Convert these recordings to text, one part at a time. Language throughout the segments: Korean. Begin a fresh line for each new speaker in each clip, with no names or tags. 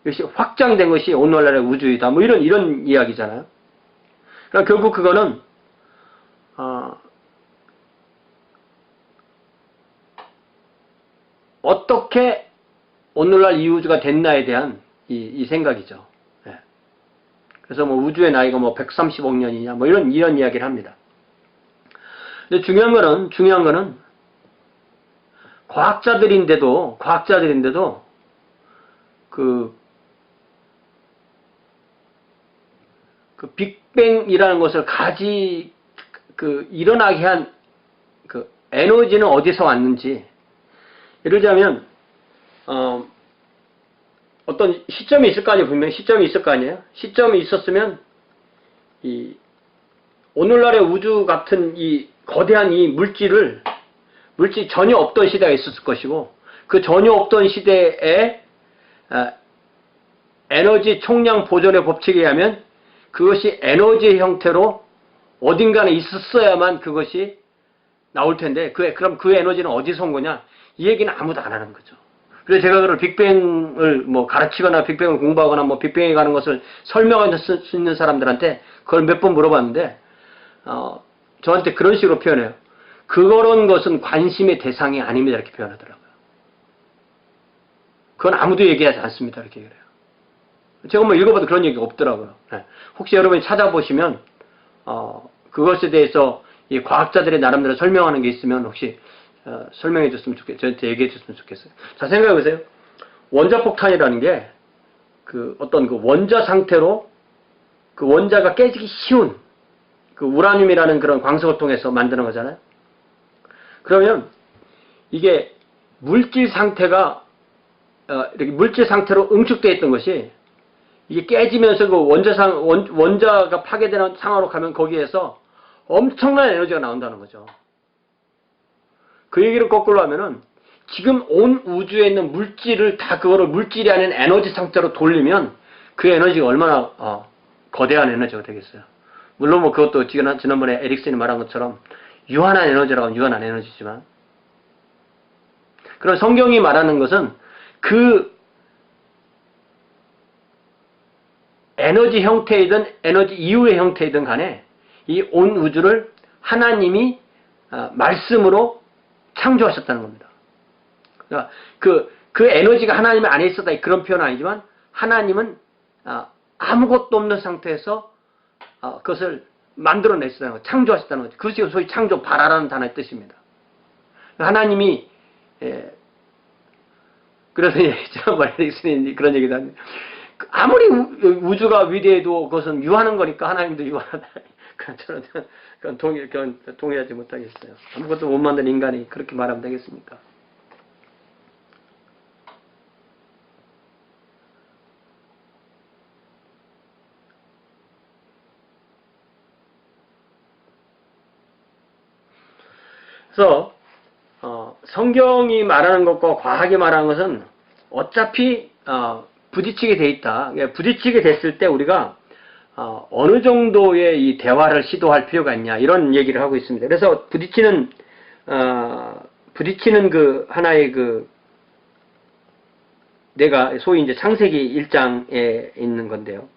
이것이 확장된 것이 오늘날의 우주이다. 뭐 이런 이야기잖아요. 그러니까 결국 그거는 어떻게 오늘날 이 우주가 됐나에 대한 이 생각이죠. 예. 그래서 뭐 우주의 나이가 뭐 130억 년이냐 뭐 이런 이야기를 합니다. 근데 중요한 거는 과학자들인데도 그 빅뱅이라는 것을 일어나게 한 그 에너지는 어디서 왔는지, 예를 들자면 어떤 시점이 있을 거 아니에요. 분명히 시점이 있을 거 아니에요. 시점이 있었으면 이 오늘날의 우주 같은 이 거대한 이 물질 전혀 없던 시대가 있었을 것이고, 그 전혀 없던 시대에 에너지 총량 보존의 법칙에 의하면 그것이 에너지의 형태로 어딘가에 있었어야만 그것이 나올 텐데, 그럼 그 에너지는 어디서 온 거냐? 이 얘기는 아무도 안 하는 거죠. 그래서 제가 그걸 빅뱅을 뭐 가르치거나 빅뱅을 공부하거나 뭐 빅뱅에 가는 것을 설명할 수 있는 사람들한테 그걸 몇 번 물어봤는데, 저한테 그런 식으로 표현해요. 그런 것은 관심의 대상이 아닙니다. 이렇게 표현하더라고요. 그건 아무도 얘기하지 않습니다. 이렇게 얘기를 해요. 제가 뭐 읽어봐도 그런 얘기가 없더라고요. 네. 혹시 여러분이 찾아보시면, 그것에 대해서 이 과학자들의 나름대로 설명하는 게 있으면 혹시 설명해 줬으면 좋겠어요. 저한테 얘기해 줬으면 좋겠어요. 자, 생각해 보세요. 원자폭탄이라는 게 어떤 원자 상태로 그 원자가 깨지기 쉬운 그 우라늄이라는 그런 광석을 통해서 만드는 거잖아요. 그러면 이게 물질 상태가 이렇게 물질 상태로 응축되어 있던 것이 이게 깨지면서 그 원자가 파괴되는 상황으로 가면 거기에서 엄청난 에너지가 나온다는 거죠. 그 얘기를 거꾸로 하면은 지금 온 우주에 있는 물질을 다 그거를 물질이 아닌 에너지 상태로 돌리면 그 에너지가 얼마나 거대한 에너지가 되겠어요. 물론 뭐 그것도 지난번에 에릭슨이 말한 것처럼 유한한 에너지라고 하면 유한한 에너지지만, 그런 성경이 말하는 것은 그 에너지 형태이든 에너지 이후의 형태이든 간에 이 온 우주를 하나님이 말씀으로 창조하셨다는 겁니다. 그러니까 그 에너지가 하나님 안에 있었다 그런 표현은 아니지만, 하나님은 아무것도 없는 상태에서 그것을 만들어냈다는 거, 창조하셨다는 거죠. 그것이 소위 창조, 발화라는 단어의 뜻입니다. 하나님이 그래서 지난번에 에릭슨이 그런 얘기도 하는데, 아무리 우주가 위대해도 그것은 유하는 거니까 하나님도 유하다. 그건 동의하지 못하겠어요. 아무것도 못 만든 인간이 그렇게 말하면 되겠습니까? 그래서 성경이 말하는 것과 과학이 말하는 것은 어차피 부딪히게 돼 있다. 부딪히게 됐을 때 우리가 어느 정도의 이 대화를 시도할 필요가 있냐, 이런 얘기를 하고 있습니다. 그래서 부딪히는 그 하나의 내가 소위 이제 창세기 1장에 있는 건데요.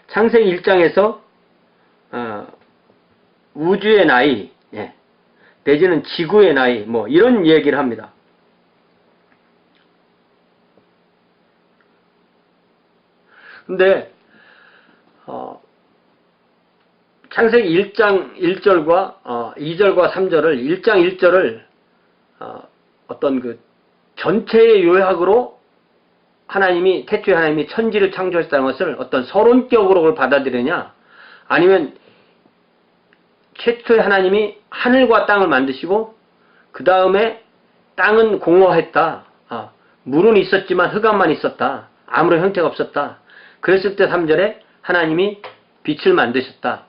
창세기 1장에서 우주의 나이, 내지는 지구의 나이, 뭐 이런 얘기를 합니다. 근데 창세기 1장 1절과 2절과 3절을 1장 1절을 어떤 그 전체의 요약으로 태초에 하나님이 천지를 창조했다는 것을 어떤 서론격으로 그걸 받아들이냐, 아니면 최초에 하나님이 하늘과 땅을 만드시고 그 다음에 땅은 공허했다, 물은 있었지만 흑암만 있었다, 아무런 형태가 없었다. 그랬을 때 3절에 하나님이 빛을 만드셨다,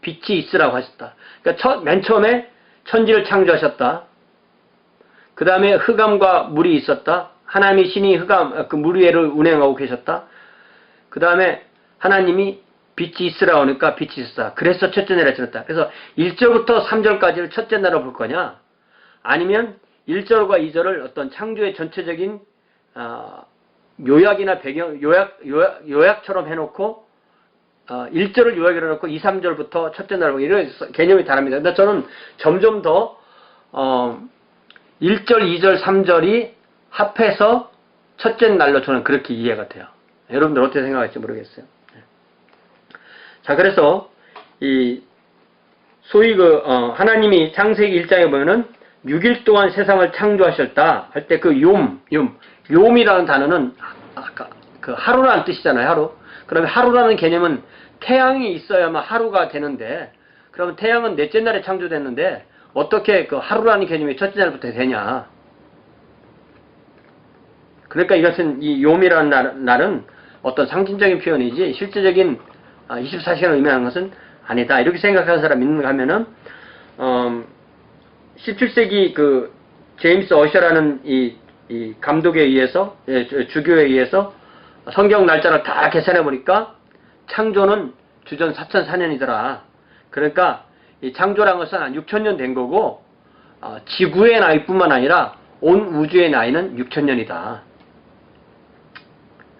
빛이 있으라고 하셨다. 그러니까 맨 처음에 천지를 창조하셨다. 그 다음에 흑암과 물이 있었다. 하나님이 신이 그 물 위를 운행하고 계셨다. 그 다음에 하나님이 빛이 있으라고 하니까 빛이 있었다. 그래서 첫째 날에 지었다. 그래서 1절부터 3절까지를 첫째 날로 볼 거냐, 아니면 1절과 2절을 어떤 창조의 전체적인 요약이나 배경, 요약처럼 해놓고, 1절을 요약을 해놓고 2, 3절부터 첫째 날, 이런 개념이 다릅니다. 근데 저는 점점 더, 1절, 2절, 3절이 합해서 첫째 날로 저는 그렇게 이해가 돼요. 여러분들 어떻게 생각할지 모르겠어요. 자, 그래서, 소위 하나님이 창세기 1장에 보면은 6일 동안 세상을 창조하셨다 할 때 그 요음이라는 단어는 아까 그 하루라는 뜻이잖아요, 하루. 그러면 하루라는 개념은 태양이 있어야만 하루가 되는데, 그러면 태양은 넷째 날에 창조됐는데, 어떻게 그 하루라는 개념이 첫째 날부터 되냐. 그러니까 이것은 이 요음이라는 날은 어떤 상징적인 표현이지, 실제적인 24시간을 의미하는 것은 아니다. 이렇게 생각하는 사람이 있는가 하면은, 17세기 그, 제임스 어셔라는 이 감독에 의해서, 주교에 의해서 성경 날짜를 다 계산해 보니까 창조는 주전 4004년이더라. 그러니까 이 창조란 것은 한 6000년 된 거고, 지구의 나이뿐만 아니라 온 우주의 나이는 6000년이다.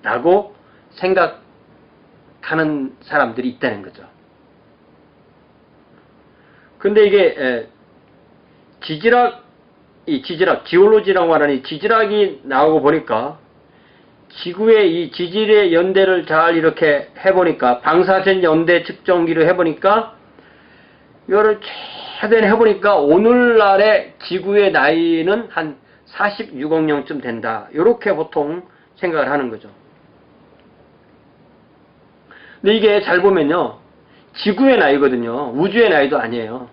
라고 생각하는 사람들이 있다는 거죠. 근데 이게 지올로지라고 말하는 이 지질학이 나오고 보니까 지구의 이 지질의 연대를 잘 이렇게 해보니까 방사선 연대 측정기를 해보니까 이거를 최대한 해보니까 오늘날의 지구의 나이는 한 46억 년쯤 된다. 이렇게 보통 생각을 하는 거죠. 근데 이게 잘 보면요, 지구의 나이거든요. 우주의 나이도 아니에요.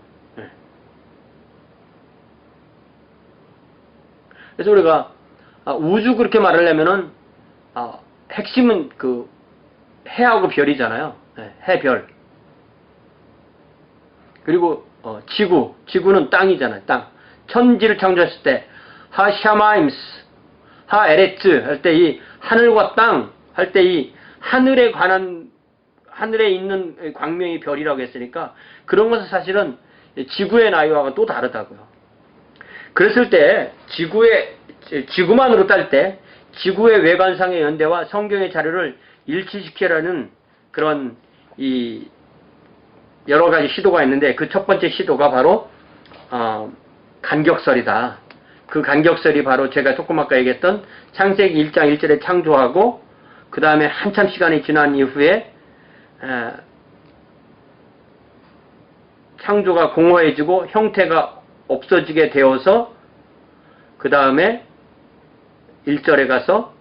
그래서 우리가 우주 그렇게 말하려면은 핵심은 그 해하고 별이잖아요. 해, 별. 그리고 지구는 땅이잖아요. 땅. 천지를 창조했을 때 하샤마임스, 하에레츠 할 때 이 하늘과 땅 할 때 이 하늘에 관한 하늘에 있는 광명이 별이라고 했으니까 그런 것은 사실은 지구의 나이와는 또 다르다고요. 그랬을 때 지구만으로 딸 때 지구의 외관상의 연대와 성경의 자료를 일치시키라는 그런 이 여러 가지 시도가 있는데 그 첫 번째 시도가 바로 간격설이다. 그 간격설이 바로 제가 조금 아까 얘기했던 창세기 1장 1절에 창조하고 그 다음에 한참 시간이 지난 이후에 창조가 공허해지고 형태가 없어지게 되어서 그 다음에 1절에 가서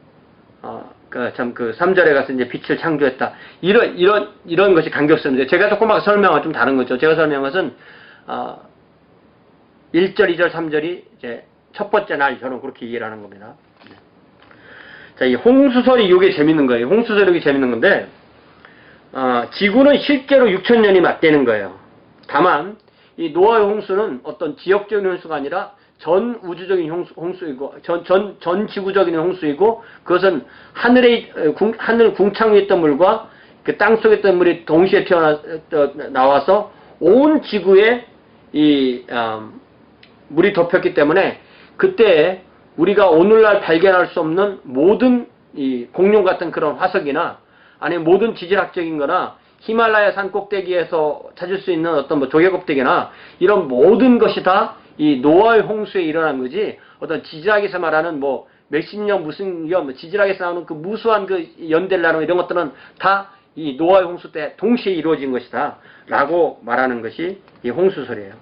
3절에 가서 이제 빛을 창조했다. 이런 것이 간격설인데 제가 조금 아까 설명은 좀 다른 거죠. 제가 설명한 것은 1절, 2절, 3절이 이제 첫 번째 날 저는 그렇게 이해를 하는 겁니다. 자, 이 홍수설이 이게 재밌는 거예요. 홍수설이 이게 재밌는 건데 지구는 실제로 6000년이 맞대는 거예요. 다만 이 노아의 홍수는 어떤 지역적인 홍수가 아니라 전 우주적인 홍수이고 전 지구적인 홍수이고 그것은 하늘 궁창 위에 있던 물과 그 땅 속에 있던 물이 동시에 나와서 온 지구에 이 물이 덮였기 때문에 그때 우리가 오늘날 발견할 수 없는 모든 이 공룡 같은 그런 화석이나 아니면 모든 지질학적인 거나 히말라야 산 꼭대기에서 찾을 수 있는 어떤 뭐 조개 껍데기나 이런 모든 것이 다 이 노아의 홍수에 일어난 거지 어떤 지질학에서 말하는 뭐 몇십 년 무슨 지질학에서 나오는 그 무수한 그 연대라는 이런 것들은 다 이 노아의 홍수 때 동시에 이루어진 것이다 라고 말하는 것이 이 홍수설이에요.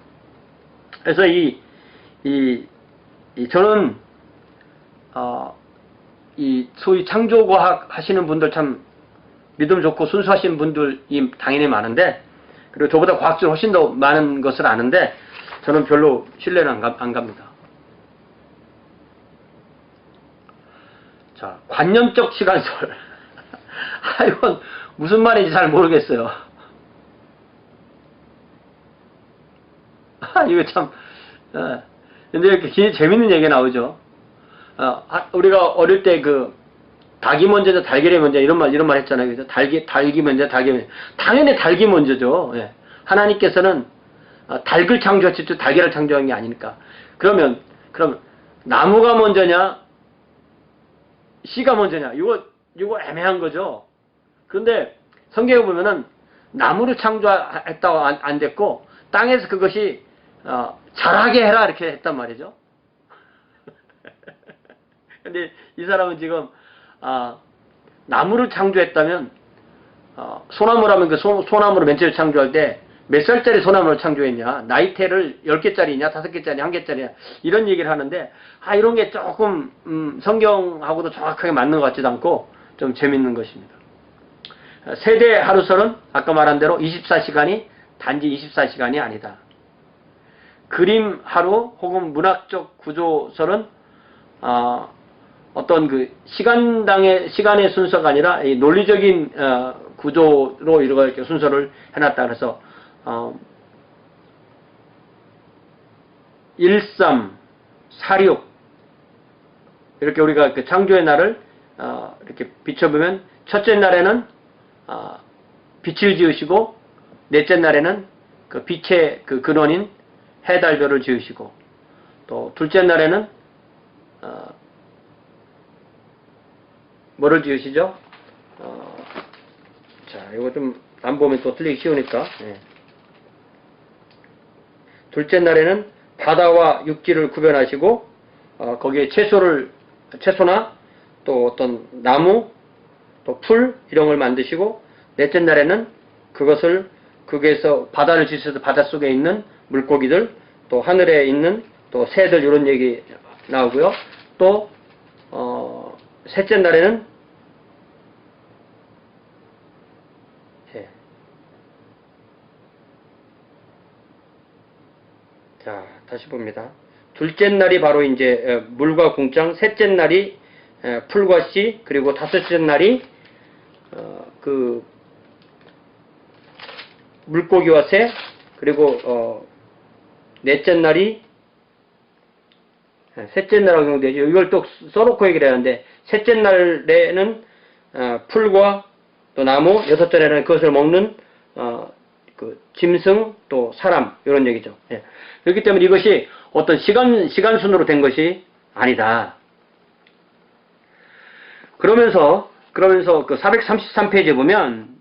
그래서 저는 이 소위 창조과학 하시는 분들 참 믿음 좋고 순수하신 분들이 당연히 많은데 그리고 저보다 과학적으로 훨씬 더 많은 것을 아는데 저는 별로 신뢰는 안 갑니다. 자, 관념적 시간설. 이건 무슨 말인지 잘 모르겠어요. 이거 참, 근데 이렇게 재밌는 얘기가 나오죠. 우리가 어릴 때 닭이 먼저죠, 달걀이 먼저, 이런 말 했잖아요. 그래서 닭이 먼저, 닭이 먼저. 당연히 닭이 먼저죠. 예. 하나님께서는 닭을 창조했지, 달걀을 창조한 게 아니니까. 그럼 나무가 먼저냐, 씨가 먼저냐? 이거 애매한 거죠. 그런데 성경에 보면은 나무로 창조했다고 안 됐고 땅에서 그것이 자라게 해라 이렇게 했단 말이죠. 근데 이 사람은 지금 나무를 창조했다면 소나무라면 그 소나무를 맨 처음에 창조할 때 몇 살짜리 소나무를 창조했냐, 나이테를 10개짜리냐 5개짜리 1개짜리냐 이런 얘기를 하는데 이런 게 조금 성경하고도 정확하게 맞는 것 같지도 않고 좀 재밌는 것입니다. 세대 하루설은 아까 말한 대로 24시간이 단지 24시간이 아니다. 그림 하루 혹은 문학적 구조설은 어떤 그 시간의 순서가 아니라 이 논리적인 구조로 이렇게 순서를 해놨다. 그래서 13, 46 이렇게 우리가 그 창조의 날을 이렇게 비춰보면 첫째 날에는 빛을 지으시고 넷째 날에는 그 빛의 그 근원인 해, 달, 별을 지으시고 또 둘째 날에는 뭐를 지으시죠? 자, 이거 좀 안 보면 또 틀리기 쉬우니까. 예. 둘째 날에는 바다와 육지를 구별하시고 거기에 채소나 또 어떤 나무, 또 풀 이런 걸 만드시고 넷째 날에는 거기에서 바다를 지으셔서 바닷속에 있는 물고기들, 또 하늘에 있는 또 새들 이런 얘기 나오고요. 또 셋째 날에는 자, 다시 봅니다. 둘째 날이 바로 이제 물과 궁창, 셋째 날이 풀과 씨, 그리고 다섯째 날이 그 물고기와 새, 그리고 넷째 날이 셋째 날하고 경되죠. 이걸 또 써놓고 얘기를 하는데 셋째 날에는 풀과 또 나무, 여섯째 날에는 그것을 먹는 그 짐승 또 사람 이런 얘기죠. 예. 그렇기 때문에 이것이 어떤 시간 순으로 된 것이 아니다. 그러면서 그 433페이지에 보면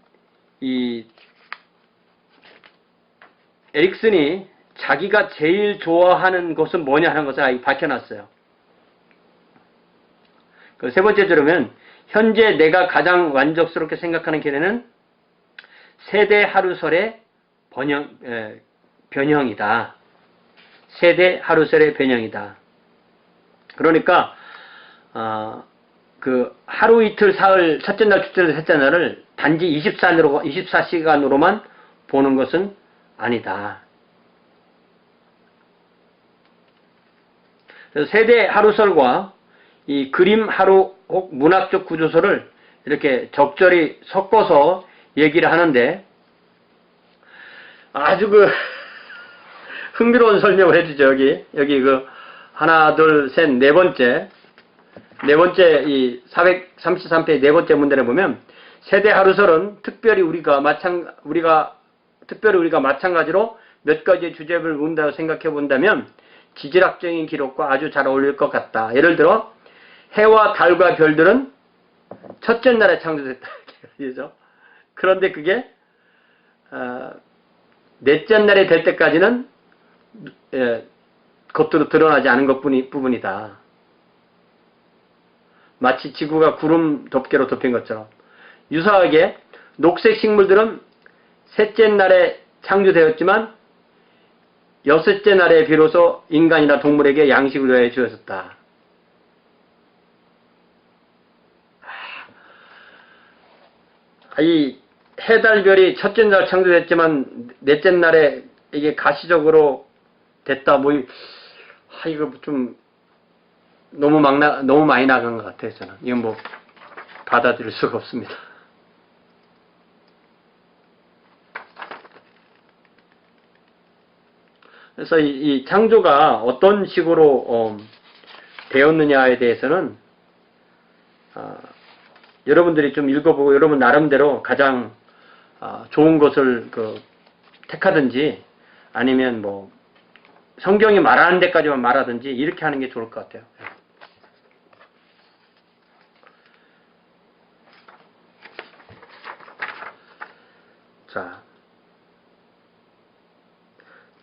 이 에릭슨이 자기가 제일 좋아하는 것은 뭐냐 하는 것을 밝혀놨어요. 그 세 번째 줄은 현재 내가 가장 만족스럽게 생각하는 견해는 세대 하루설의 변형이다. 세대 하루설의 변형이다. 그러니까 그 하루 이틀 사흘 첫째 날 둘째 날 셋째 날을 단지 24시간으로만 보는 것은 아니다. 그래서 세대 하루설과 이 그림 하루 혹 문학적 구조설을 이렇게 적절히 섞어서 얘기를 하는데 아주 그 흥미로운 설명을 해주죠. 여기 그 하나 둘 셋 네 번째 이 433페이지 네 번째 문단에 보면 세대 하루설은 특별히 우리가 마찬가지로 몇 가지의 주제를 문다고 생각해 본다면 지질학적인 기록과 아주 잘 어울릴 것 같다. 예를 들어 해와 달과 별들은 첫째 날에 창조됐다. 그런데 그게 넷째 날이 될 때까지는 겉으로 드러나지 않은 부분이다. 마치 지구가 구름 덮개로 덮인 것처럼. 유사하게 녹색 식물들은 셋째 날에 창조되었지만 여섯째 날에 비로소 인간이나 동물에게 양식을 위하여 주어졌다. 이 해달별이 첫째 날 창조됐지만 넷째 날에 이게 가시적으로 됐다. 이거 좀 너무 많이 나간 것 같아요. 저는 이건 받아들일 수가 없습니다. 그래서 이 창조가 어떤 식으로 되었느냐에 대해서는 여러분들이 좀 읽어보고 여러분 나름대로 가장 좋은 것을 택하든지 아니면 성경이 말하는 데까지만 말하든지 이렇게 하는 게 좋을 것 같아요. 자,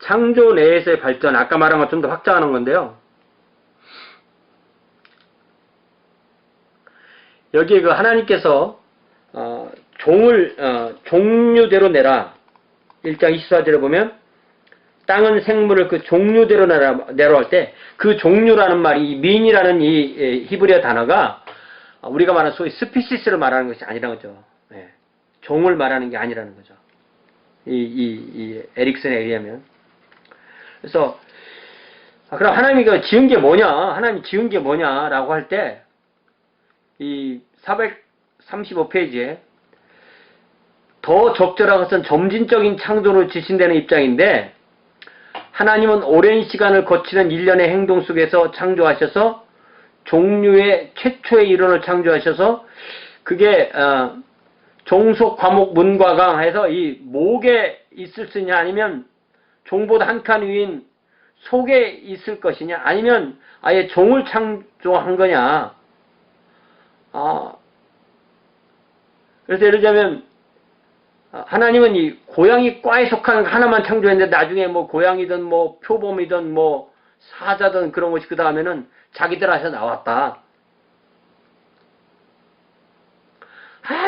창조 내에서의 발전, 아까 말한 것 좀 더 확장하는 건데요. 여기에 그 하나님께서 종류대로 내라. 1장 24절에 보면 땅은 생물을 그 종류대로 내라 할 때 그 종류라는 말이 민이라는 이 히브리어 단어가 우리가 말하는 소위 스피시스를 말하는 것이 아니라는 거죠. 예. 종을 말하는 게 아니라는 거죠. 이 에릭슨에 의하면. 그래서 그럼 하나님이 지은 게 뭐냐? 하나님이 지은 게 뭐냐라고 할 때 이 435페이지에 더 적절한 것은 점진적인 창조로 지신되는 입장인데 하나님은 오랜 시간을 거치는 일련의 행동 속에서 창조하셔서 종류의 최초의 이론을 창조하셔서 그게 종속 과목 문과강 해서 이 목에 있을 수 있냐 아니면 종보다 한 칸 위인 속에 있을 것이냐 아니면 아예 종을 창조한 거냐. 그래서 예를 들자면 하나님은 이 고양이 과에 속하는 하나만 창조했는데 나중에 뭐 고양이든 뭐 표범이든 뭐 사자든 그런 것이 그 다음에는 자기들 안에서 나왔다.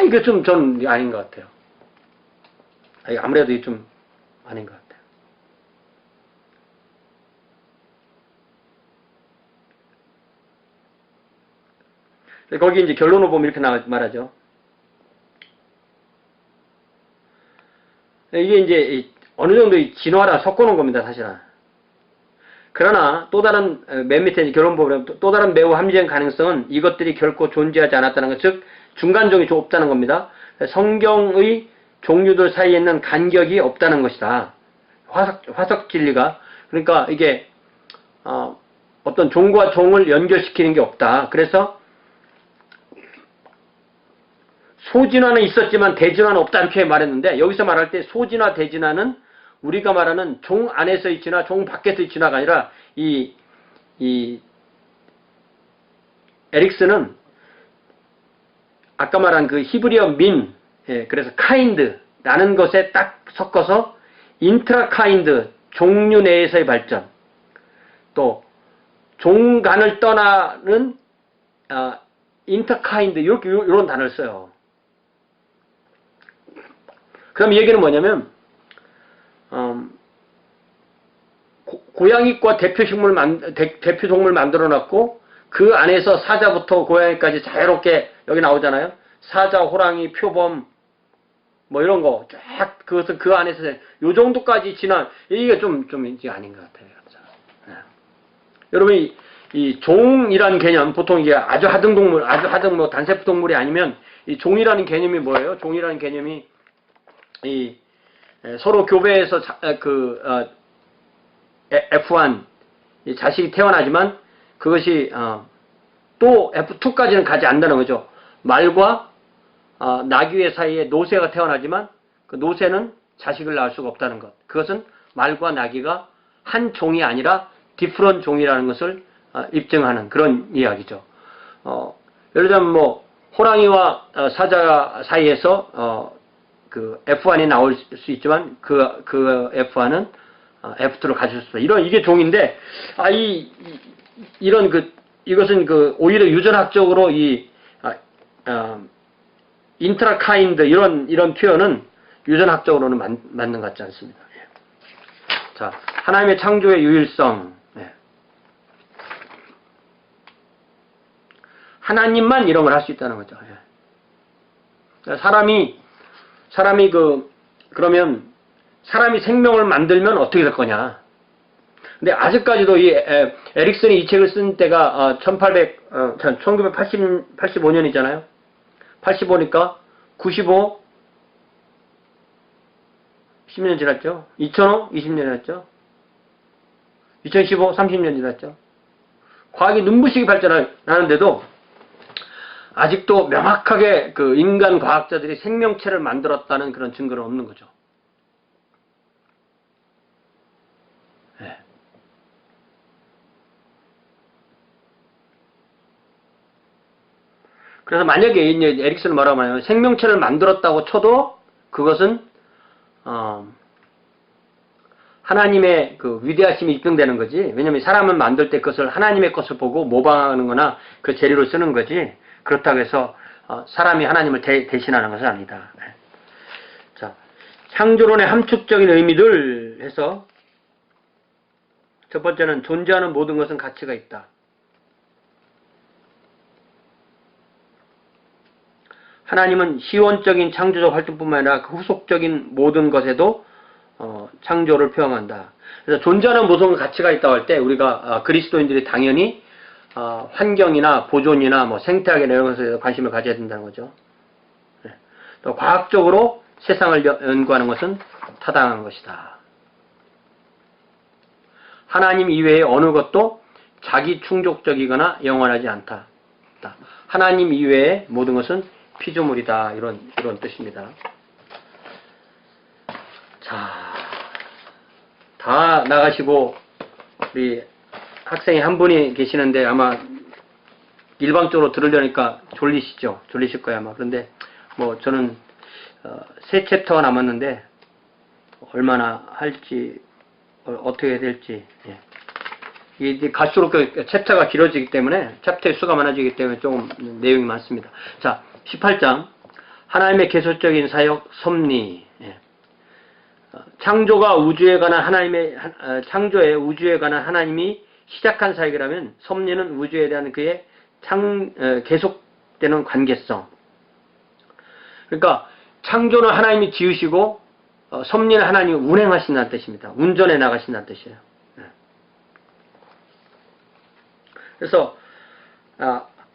이게 좀 전 아닌 것 같아요. 아무래도 이게 좀 아닌 것 같아요. 거기 이제 결론을 보면 이렇게 말하죠. 이게 이제 어느 정도 진화랑 섞어놓은 겁니다, 사실은. 그러나 또 다른 맨 밑에 결론 보면 또 다른 매우 함정한 가능성은 이것들이 결코 존재하지 않았다는 것, 즉 중간종이 없다는 겁니다. 성경의 종류들 사이에는 간격이 없다는 것이다. 화석 진리가 그러니까 이게 어떤 종과 종을 연결시키는 게 없다. 그래서 소진화는 있었지만 대진화는 없다는 표현을 말했는데 여기서 말할 때 소진화, 대진화는 우리가 말하는 종 안에서의 진화, 종 밖에서의 진화가 아니라 이 에릭슨은 아까 말한 그 히브리어 민, 그래서 카인드라는 것에 딱 섞어서 인트라카인드, 종류 내에서의 발전, 또 종간을 떠나는 인터카인드 이런 단어를 써요. 그럼 이 얘기는 뭐냐면 고양이과 대표 동물 만들어 놨고 그 안에서 사자부터 고양이까지 자유롭게 여기 나오잖아요. 사자, 호랑이, 표범 뭐 이런 거 쫙 그것은 그 안에서 요 정도까지 지난 이게 좀 이제 아닌 것 같아요. 네. 여러분이 이 종이라는 개념 보통 이게 아주 하등 동물, 뭐 단세포 동물이 아니면 이 종이라는 개념이 뭐예요? 종이라는 개념이 이 서로 교배해서 F1 자식이 태어나지만 그것이 또 F2까지는 가지 않는다는 거죠. 말과 나귀의 사이에 노새가 태어나지만 그 노새는 자식을 낳을 수가 없다는 것. 그것은 말과 나귀가 한 종이 아니라 디프런 종이라는 것을 입증하는 그런 이야기죠. 예를 들면 뭐 호랑이와 사자 사이에서 그 F1이 나올 수 있지만 그 F1은 F2를 가질 수 있다. 이게 종인데 이것은 오히려 유전학적으로 인트라카인드 이런 표현은 유전학적으로는 맞는 것 같지 않습니다. 자, 하나님의 창조의 유일성. 하나님만 이런 걸 할 수 있다는 거죠. 사람이 그러면 사람이 생명을 만들면 어떻게 될 거냐. 근데 아직까지도 이 에릭슨이 이 책을 쓴 때가 1985년이잖아요. 85니까 95, 10년 지났죠. 2005, 20년 지났죠. 2015, 30년 지났죠. 과학이 눈부시게 발전하는데도 아직도 명확하게 그 인간 과학자들이 생명체를 만들었다는 그런 증거는 없는 거죠. 네. 그래서 만약에 이제 에릭슨은 뭐라고 하냐면 생명체를 만들었다고 쳐도 그것은 하나님의 그 위대하심이 입증되는 거지. 왜냐면 사람은 만들 때 그것을 하나님의 것을 보고 모방하는 거나 그 재료를 쓰는 거지. 그렇다고 해서 사람이 하나님을 대신하는 것은 아니다. 자, 창조론의 함축적인 의미들 해서 첫 번째는 존재하는 모든 것은 가치가 있다. 하나님은 시원적인 창조적 활동뿐만 아니라 그 후속적인 모든 것에도 창조를 표현한다. 그래서 존재하는 모든 가치가 있다고 할 때 우리가 그리스도인들이 당연히 환경이나 보존이나 뭐 생태학이나 이런 것에 관심을 가져야 된다는 거죠. 네. 또 과학적으로 세상을 연구하는 것은 타당한 것이다. 하나님 이외의 어느 것도 자기 충족적이거나 영원하지 않다. 하나님 이외의 모든 것은 피조물이다. 이런 뜻입니다. 자, 다 나가시고 우리 학생이 한 분이 계시는데 아마 일방적으로 들으려니까 졸리실 거야 아마. 그런데 뭐 저는 3챕터가 남았는데 얼마나 할지 어떻게 해야 될지, 이게 갈수록 그 챕터가 길어지기 때문에 챕터의 수가 많아지기 때문에 조금 내용이 많습니다. 자, 18장 하나님의 계속적인 사역 섭리. 창조가 우주에 관한 창조의 우주에 관한 하나님이 시작한 사역이라면 섭리는 우주에 대한 그의 계속되는 관계성. 그러니까 창조는 하나님이 지으시고 섭리는 하나님이 운행하신다는 뜻입니다. 운전해 나가신다는 뜻이에요. 그래서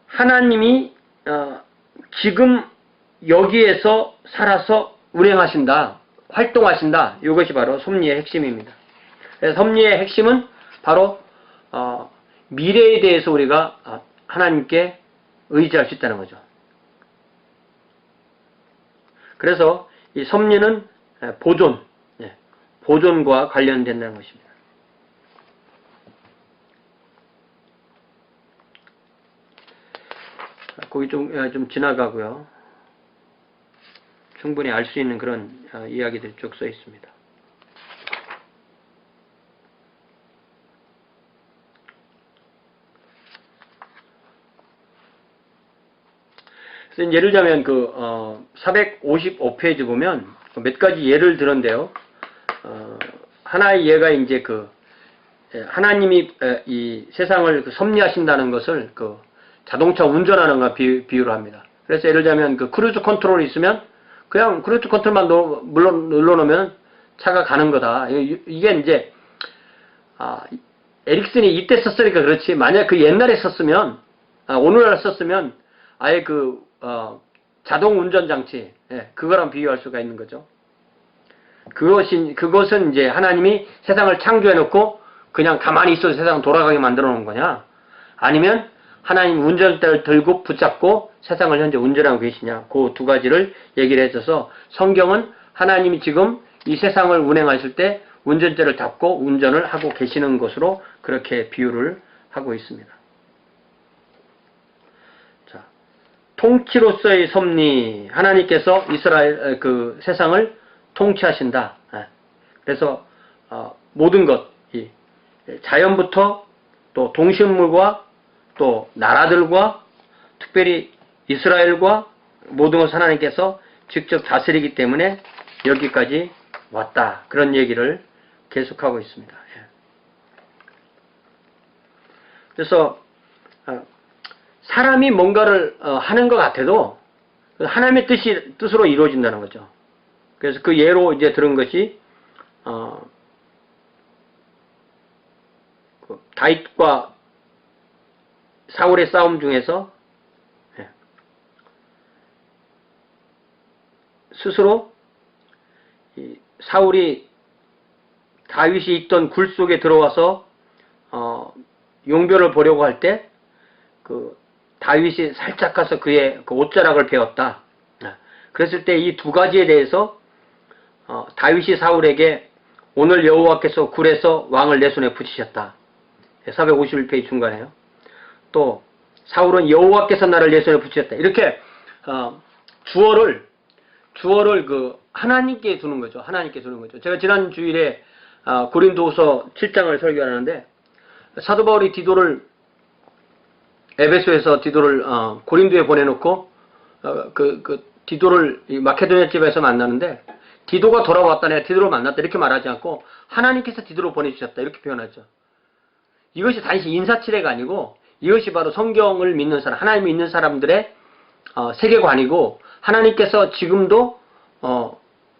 하나님이 지금 여기에서 살아서 운행하신다, 활동하신다. 이것이 바로 섭리의 핵심입니다. 그래서 섭리의 핵심은 바로 미래에 대해서 우리가 하나님께 의지할 수 있다는 거죠. 그래서 이 섭리는 보존과 관련된다는 것입니다. 거기 좀 지나가고요. 충분히 알 수 있는 그런 이야기들이 쭉 써 있습니다. 그래서 예를 들자면 455페이지 보면 몇 가지 예를 들었는데요. 하나의 예가 이제 하나님이 이 세상을 섭리하신다는 것을 자동차 운전하는 거 비유로 합니다. 그래서 예를 들자면 크루즈 컨트롤이 있으면 그냥 크루즈 컨트롤만 눌러놓으면 차가 가는 거다. 이게 이제 에릭슨이 이때 썼으니까 그렇지. 만약 그 옛날에 썼으면 오늘날 썼으면 아예 자동 운전 장치, 그거랑 비교할 수가 있는 거죠. 그것은 이제 하나님이 세상을 창조해 놓고 그냥 가만히 있어도 세상을 돌아가게 만들어 놓은 거냐? 아니면 하나님 운전대를 들고 붙잡고 세상을 현재 운전하고 계시냐? 그 두 가지를 얘기를 해줘서 성경은 하나님이 지금 이 세상을 운행하실 때 운전대를 잡고 운전을 하고 계시는 것으로 그렇게 비유를 하고 있습니다. 자, 통치로서의 섭리. 하나님께서 이스라엘 세상을 통치하신다. 그래서 모든 것, 자연부터 또 동식물과 또 나라들과 특별히 이스라엘과 모든 것을 하나님께서 직접 다스리기 때문에 여기까지 왔다. 그런 얘기를 계속하고 있습니다. 그래서 사람이 뭔가를 하는 것 같아도 하나님의 뜻으로 이루어진다는 거죠. 그래서 그 예로 이제 들은 것이 다윗과 사울의 싸움 중에서 스스로 사울이 다윗이 있던 굴 속에 들어와서 용변을 보려고 할 때 다윗이 살짝 가서 그의 옷자락을 베었다. 그랬을 때 이 두 가지에 대해서 다윗이 사울에게 오늘 여호와께서 굴에서 왕을 내 손에 붙이셨다. 451페이지 중간에요. 또 사울은 여호와께서 나를 내 손에 붙이셨다. 이렇게 주어를 주어를 하나님께 두는 거죠. 하나님께 두는 거죠. 제가 지난 주일에 고린도후서 7장을 설교하는데 사도 바울이 디도를 에베소에서 디도를 고린도에 보내놓고 디도를 마케도니아 집에서 만나는데 디도가 돌아왔다, 내가 디도를 만났다 이렇게 말하지 않고 하나님께서 디도를 보내주셨다 이렇게 표현하죠. 이것이 단지 인사치레가 아니고 이것이 바로 성경을 믿는 사람, 하나님을 믿는 사람들의 세계관이고 하나님께서 지금도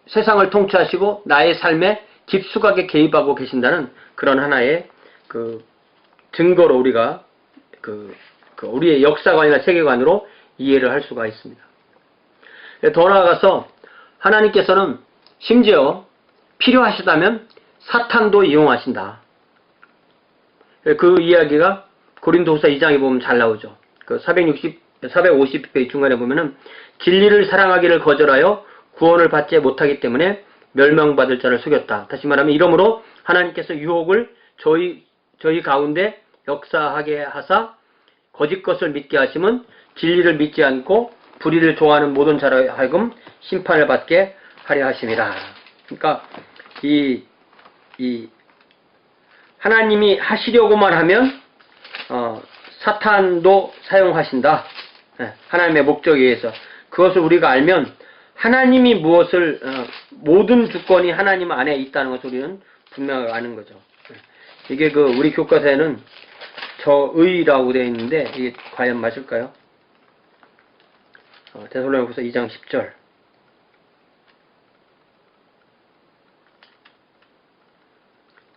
세상을 통치하시고 나의 삶에 깊숙하게 개입하고 계신다는 그런 하나의 증거로 우리가 우리의 역사관이나 세계관으로 이해를 할 수가 있습니다. 더 나아가서 하나님께서는 심지어 필요하시다면 사탄도 이용하신다. 그 이야기가 고린도후서 2장에 보면 잘 나오죠. 450페이지 중간에 보면은 진리를 사랑하기를 거절하여 구원을 받지 못하기 때문에 멸망받을 자를 속였다. 다시 말하면 이러므로 하나님께서 유혹을 저희 가운데 역사하게 하사 거짓 것을 믿게 하심은 진리를 믿지 않고 불의를 좋아하는 모든 자로 하여금 심판을 받게 하려 하심이라. 그러니까 하나님이 하시려고만 하면 사탄도 사용하신다. 하나님의 목적에 의해서. 그것을 우리가 알면 하나님이 무엇을 모든 주권이 하나님 안에 있다는 것을 우리는 분명히 아는 거죠. 이게 우리 교과서에는 저의라고 되어 있는데 이게 과연 맞을까요? 데살로니가후서 2장 10절.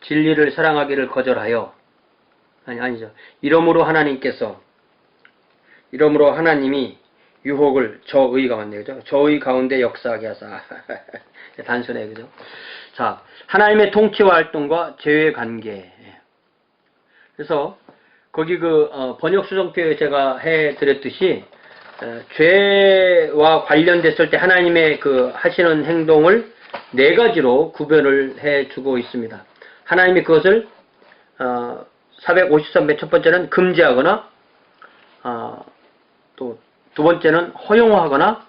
진리를 사랑하기를 거절하여 아니죠. 이러므로 하나님이 유혹을 저의 가운데, 그죠? 저의 가운데 역사하게 하사. 단순해, 그죠? 자, 하나님의 통치와 활동과 죄의 관계. 그래서 거기 번역 수정표에 제가 해드렸듯이 죄와 관련됐을 때 하나님의 하시는 행동을 4가지로 구별을 해주고 있습니다. 하나님이 그것을 453배 첫 번째는 금지하거나 또 두 번째는 허용하거나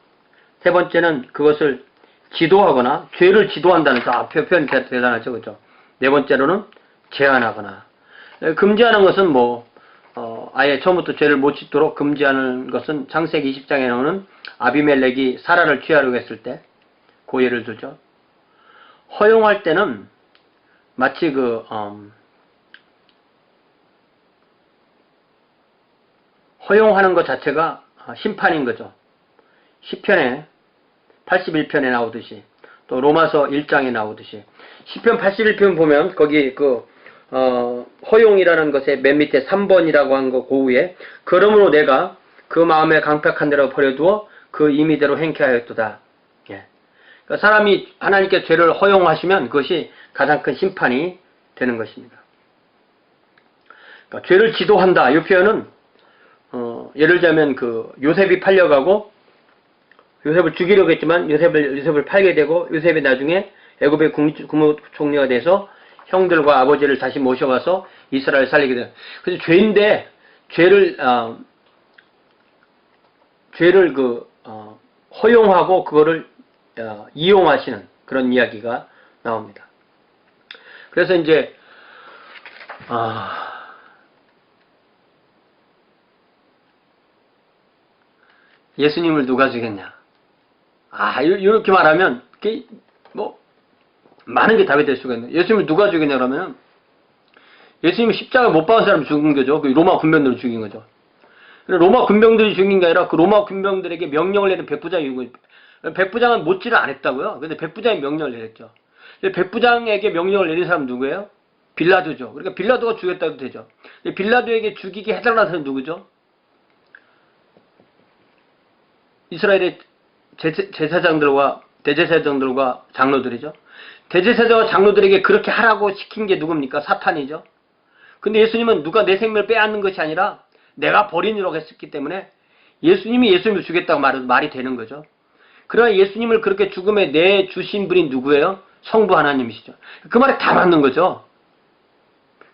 세 번째는 그것을 지도하거나 죄를 지도한다는 표현이 대단하죠. 그죠? 네 번째로는 제한하거나. 금지하는 것은 아예 처음부터 죄를 못 짓도록 금지하는 것은 창세기 20장에 나오는 아비멜렉이 사라를 취하려고 했을 때 그 예를 들죠. 허용할 때는 마치 허용하는 것 자체가 심판인 거죠. 시편에 81편에 나오듯이 또 로마서 1장에 나오듯이 시편 81편 보면 거기 허용이라는 것의 맨 밑에 3번이라고 한 거 그 위에 그러므로 내가 그 마음에 강팍한 대로 버려두어 그 임의대로 행케하였도다. 예. 그러니까 사람이 하나님께 죄를 허용하시면 그것이 가장 큰 심판이 되는 것입니다. 그러니까 죄를 지도한다. 이 표현은 예를 들자면 요셉이 팔려가고 요셉을 죽이려고 했지만 요셉을 팔게 되고 요셉이 나중에 애굽의 국무총리가 돼서 형들과 아버지를 다시 모셔와서 이스라엘을 살리게 돼요. 그래서 죄인데 죄를 허용하고 그거를 이용하시는 그런 이야기가 나옵니다. 그래서 이제 예수님을 누가 주겠냐? 이렇게 말하면 많은 게 답이 될 수가 있네요. 예수님을 누가 죽이냐 그러면 예수님이 십자가 못 박은 사람 죽인 거죠. 로마 군병들을 죽인 거죠. 로마 군병들이 죽인 게 아니라 그 로마 군병들에게 명령을 내린 백부장이 죽인 거예요. 백부장은 못지를 안 했다고요. 근데 백부장이 명령을 내렸죠. 백부장에게 명령을 내린 사람은 누구예요? 빌라도죠. 그러니까 빌라도가 죽였다고 되죠. 빌라도에게 죽이게 해달라는 사람은 누구죠? 이스라엘의 제사장들과 대제사장들과 장로들이죠. 대제사장과 장로들에게 그렇게 하라고 시킨 게 누굽니까? 사탄이죠. 근데 예수님은 누가 내 생명을 빼앗는 것이 아니라 내가 버리느라고 했었기 때문에 예수님이 예수님을 주겠다고 말이 되는 거죠. 그러나 예수님을 그렇게 죽음에 내주신 분이 누구예요? 성부 하나님이시죠. 그 말에 다 맞는 거죠.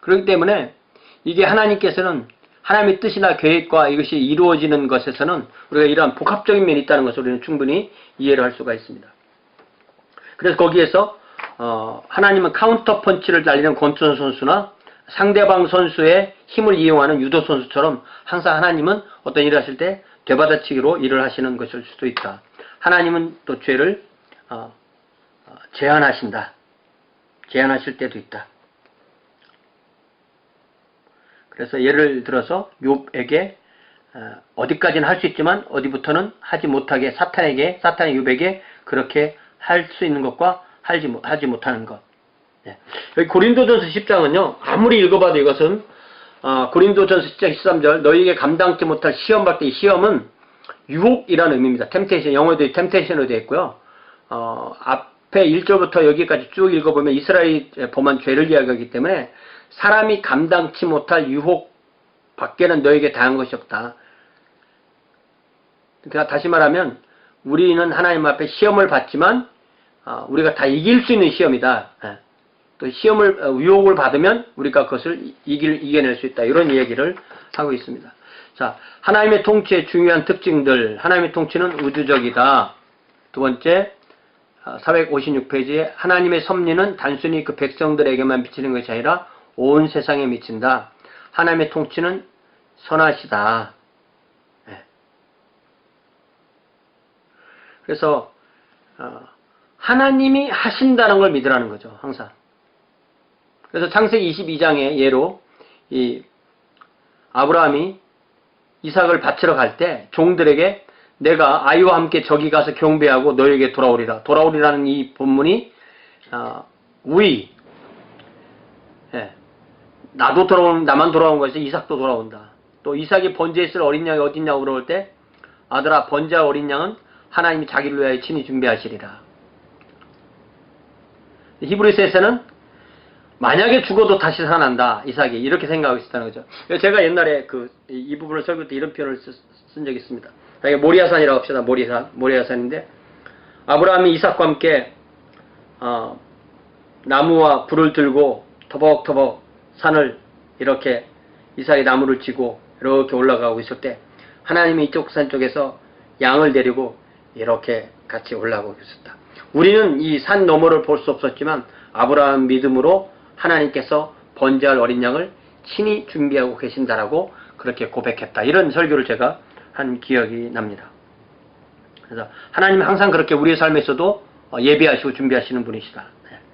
그렇기 때문에 이게 하나님께서는 하나님의 뜻이나 계획과 이것이 이루어지는 것에서는 우리가 이러한 복합적인 면이 있다는 것을 우리는 충분히 이해를 할 수가 있습니다. 그래서 거기에서 하나님은 카운터 펀치를 날리는 권투 선수나 상대방 선수의 힘을 이용하는 유도 선수처럼 항상 하나님은 어떤 일을 하실 때 되받아치기로 일을 하시는 것일 수도 있다. 하나님은 또 죄를 제한하신다. 제한하실 때도 있다. 그래서 예를 들어서 욥에게 어디까지는 할 수 있지만 어디부터는 하지 못하게 사탄의 욥에게 그렇게 할 수 있는 것과 하지 못하는 것. 여기 고린도전서 10장은요. 아무리 읽어봐도 이것은 고린도전서 10장 13절 너희에게 감당치 못할 시험 받을 때 이 시험은 유혹이라는 의미입니다. 템테이션, 영어도 템테이션으로 되어 있고요. 앞에 1절부터 여기까지 쭉 읽어보면 이스라엘이 범한 죄를 이야기하기 때문에 사람이 감당치 못할 유혹 밖에는 너에게 당한 것이 없다. 그러니까 다시 말하면 우리는 하나님 앞에 시험을 받지만 우리가 다 이길 수 있는 시험이다. 또 유혹을 받으면 우리가 그것을 이겨낼 수 있다. 이런 얘기를 하고 있습니다. 자, 하나님의 통치의 중요한 특징들. 하나님의 통치는 우주적이다. 두 번째, 456페이지에 하나님의 섭리는 단순히 그 백성들에게만 미치는 것이 아니라 온 세상에 미친다. 하나님의 통치는 선하시다. 그래서 하나님이 하신다는 걸 믿으라는 거죠. 항상. 그래서 창세기 22장의 예로 이 아브라함이 이삭을 바치러 갈 때 종들에게 내가 아이와 함께 저기 가서 경배하고 너에게 돌아오리라. 돌아오리라는 이 본문이 나만 돌아온 것이 이삭도 돌아온다. 또 이삭이 번제에 쓸 어린 양이 어딨냐고 물어볼 때 아들아 번제할 어린 양은 하나님이 자기를 위하여 친히 준비하시리라. 히브리서에서는 만약에 죽어도 다시 살아난다. 이삭이 이렇게 생각하고 있었다는 거죠. 제가 옛날에 이 부분을 설교 때 이런 표현을 쓴 적이 있습니다. 모리아산이라고 합시다. 모리아산인데 아브라함이 이삭과 함께 나무와 불을 들고 터벅터벅 산을 이렇게 이삭이 나무를 쥐고 이렇게 올라가고 있을 때 하나님이 이쪽 산 쪽에서 양을 데리고 이렇게 같이 올라가고 있었다. 우리는 이 산 너머를 볼 수 없었지만 아브라함 믿음으로 하나님께서 번제할 어린 양을 친히 준비하고 계신다라고 그렇게 고백했다. 이런 설교를 제가 한 기억이 납니다. 그래서 하나님은 항상 그렇게 우리의 삶에서도 예비하시고 준비하시는 분이시다.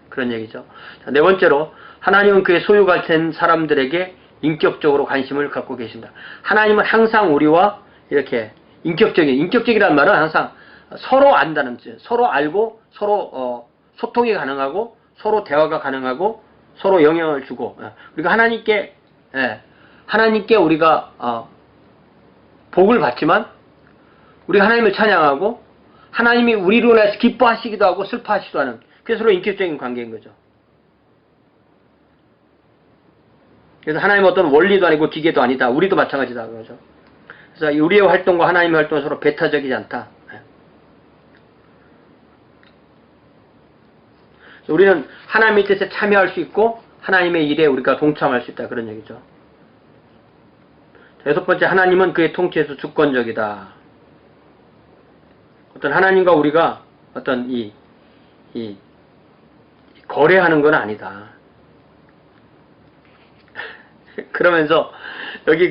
그런 얘기죠. 자, 네 번째로 하나님은 그의 소유가 된 사람들에게 인격적으로 관심을 갖고 계신다. 하나님은 항상 우리와 이렇게 인격적이라는 말은 항상 서로 안다는 뜻이에요. 서로 알고 서로 소통이 가능하고 서로 대화가 가능하고 서로 영향을 주고 우리가 하나님께 우리가 복을 받지만 우리가 하나님을 찬양하고 하나님이 우리로 인해서 기뻐하시기도 하고 슬퍼하시기도 하는 그게 서로 인격적인 관계인 거죠. 그래서 하나님은 어떤 원리도 아니고 기계도 아니다. 우리도 마찬가지다. 그러죠. 그래서 우리의 활동과 하나님의 활동은 서로 배타적이지 않다. 우리는 하나님의 뜻에 참여할 수 있고 하나님의 일에 우리가 동참할 수 있다. 그런 얘기죠. 여섯 번째, 하나님은 그의 통치에서 주권적이다. 어떤 하나님과 우리가 어떤 거래하는 건 아니다. 그러면서 여기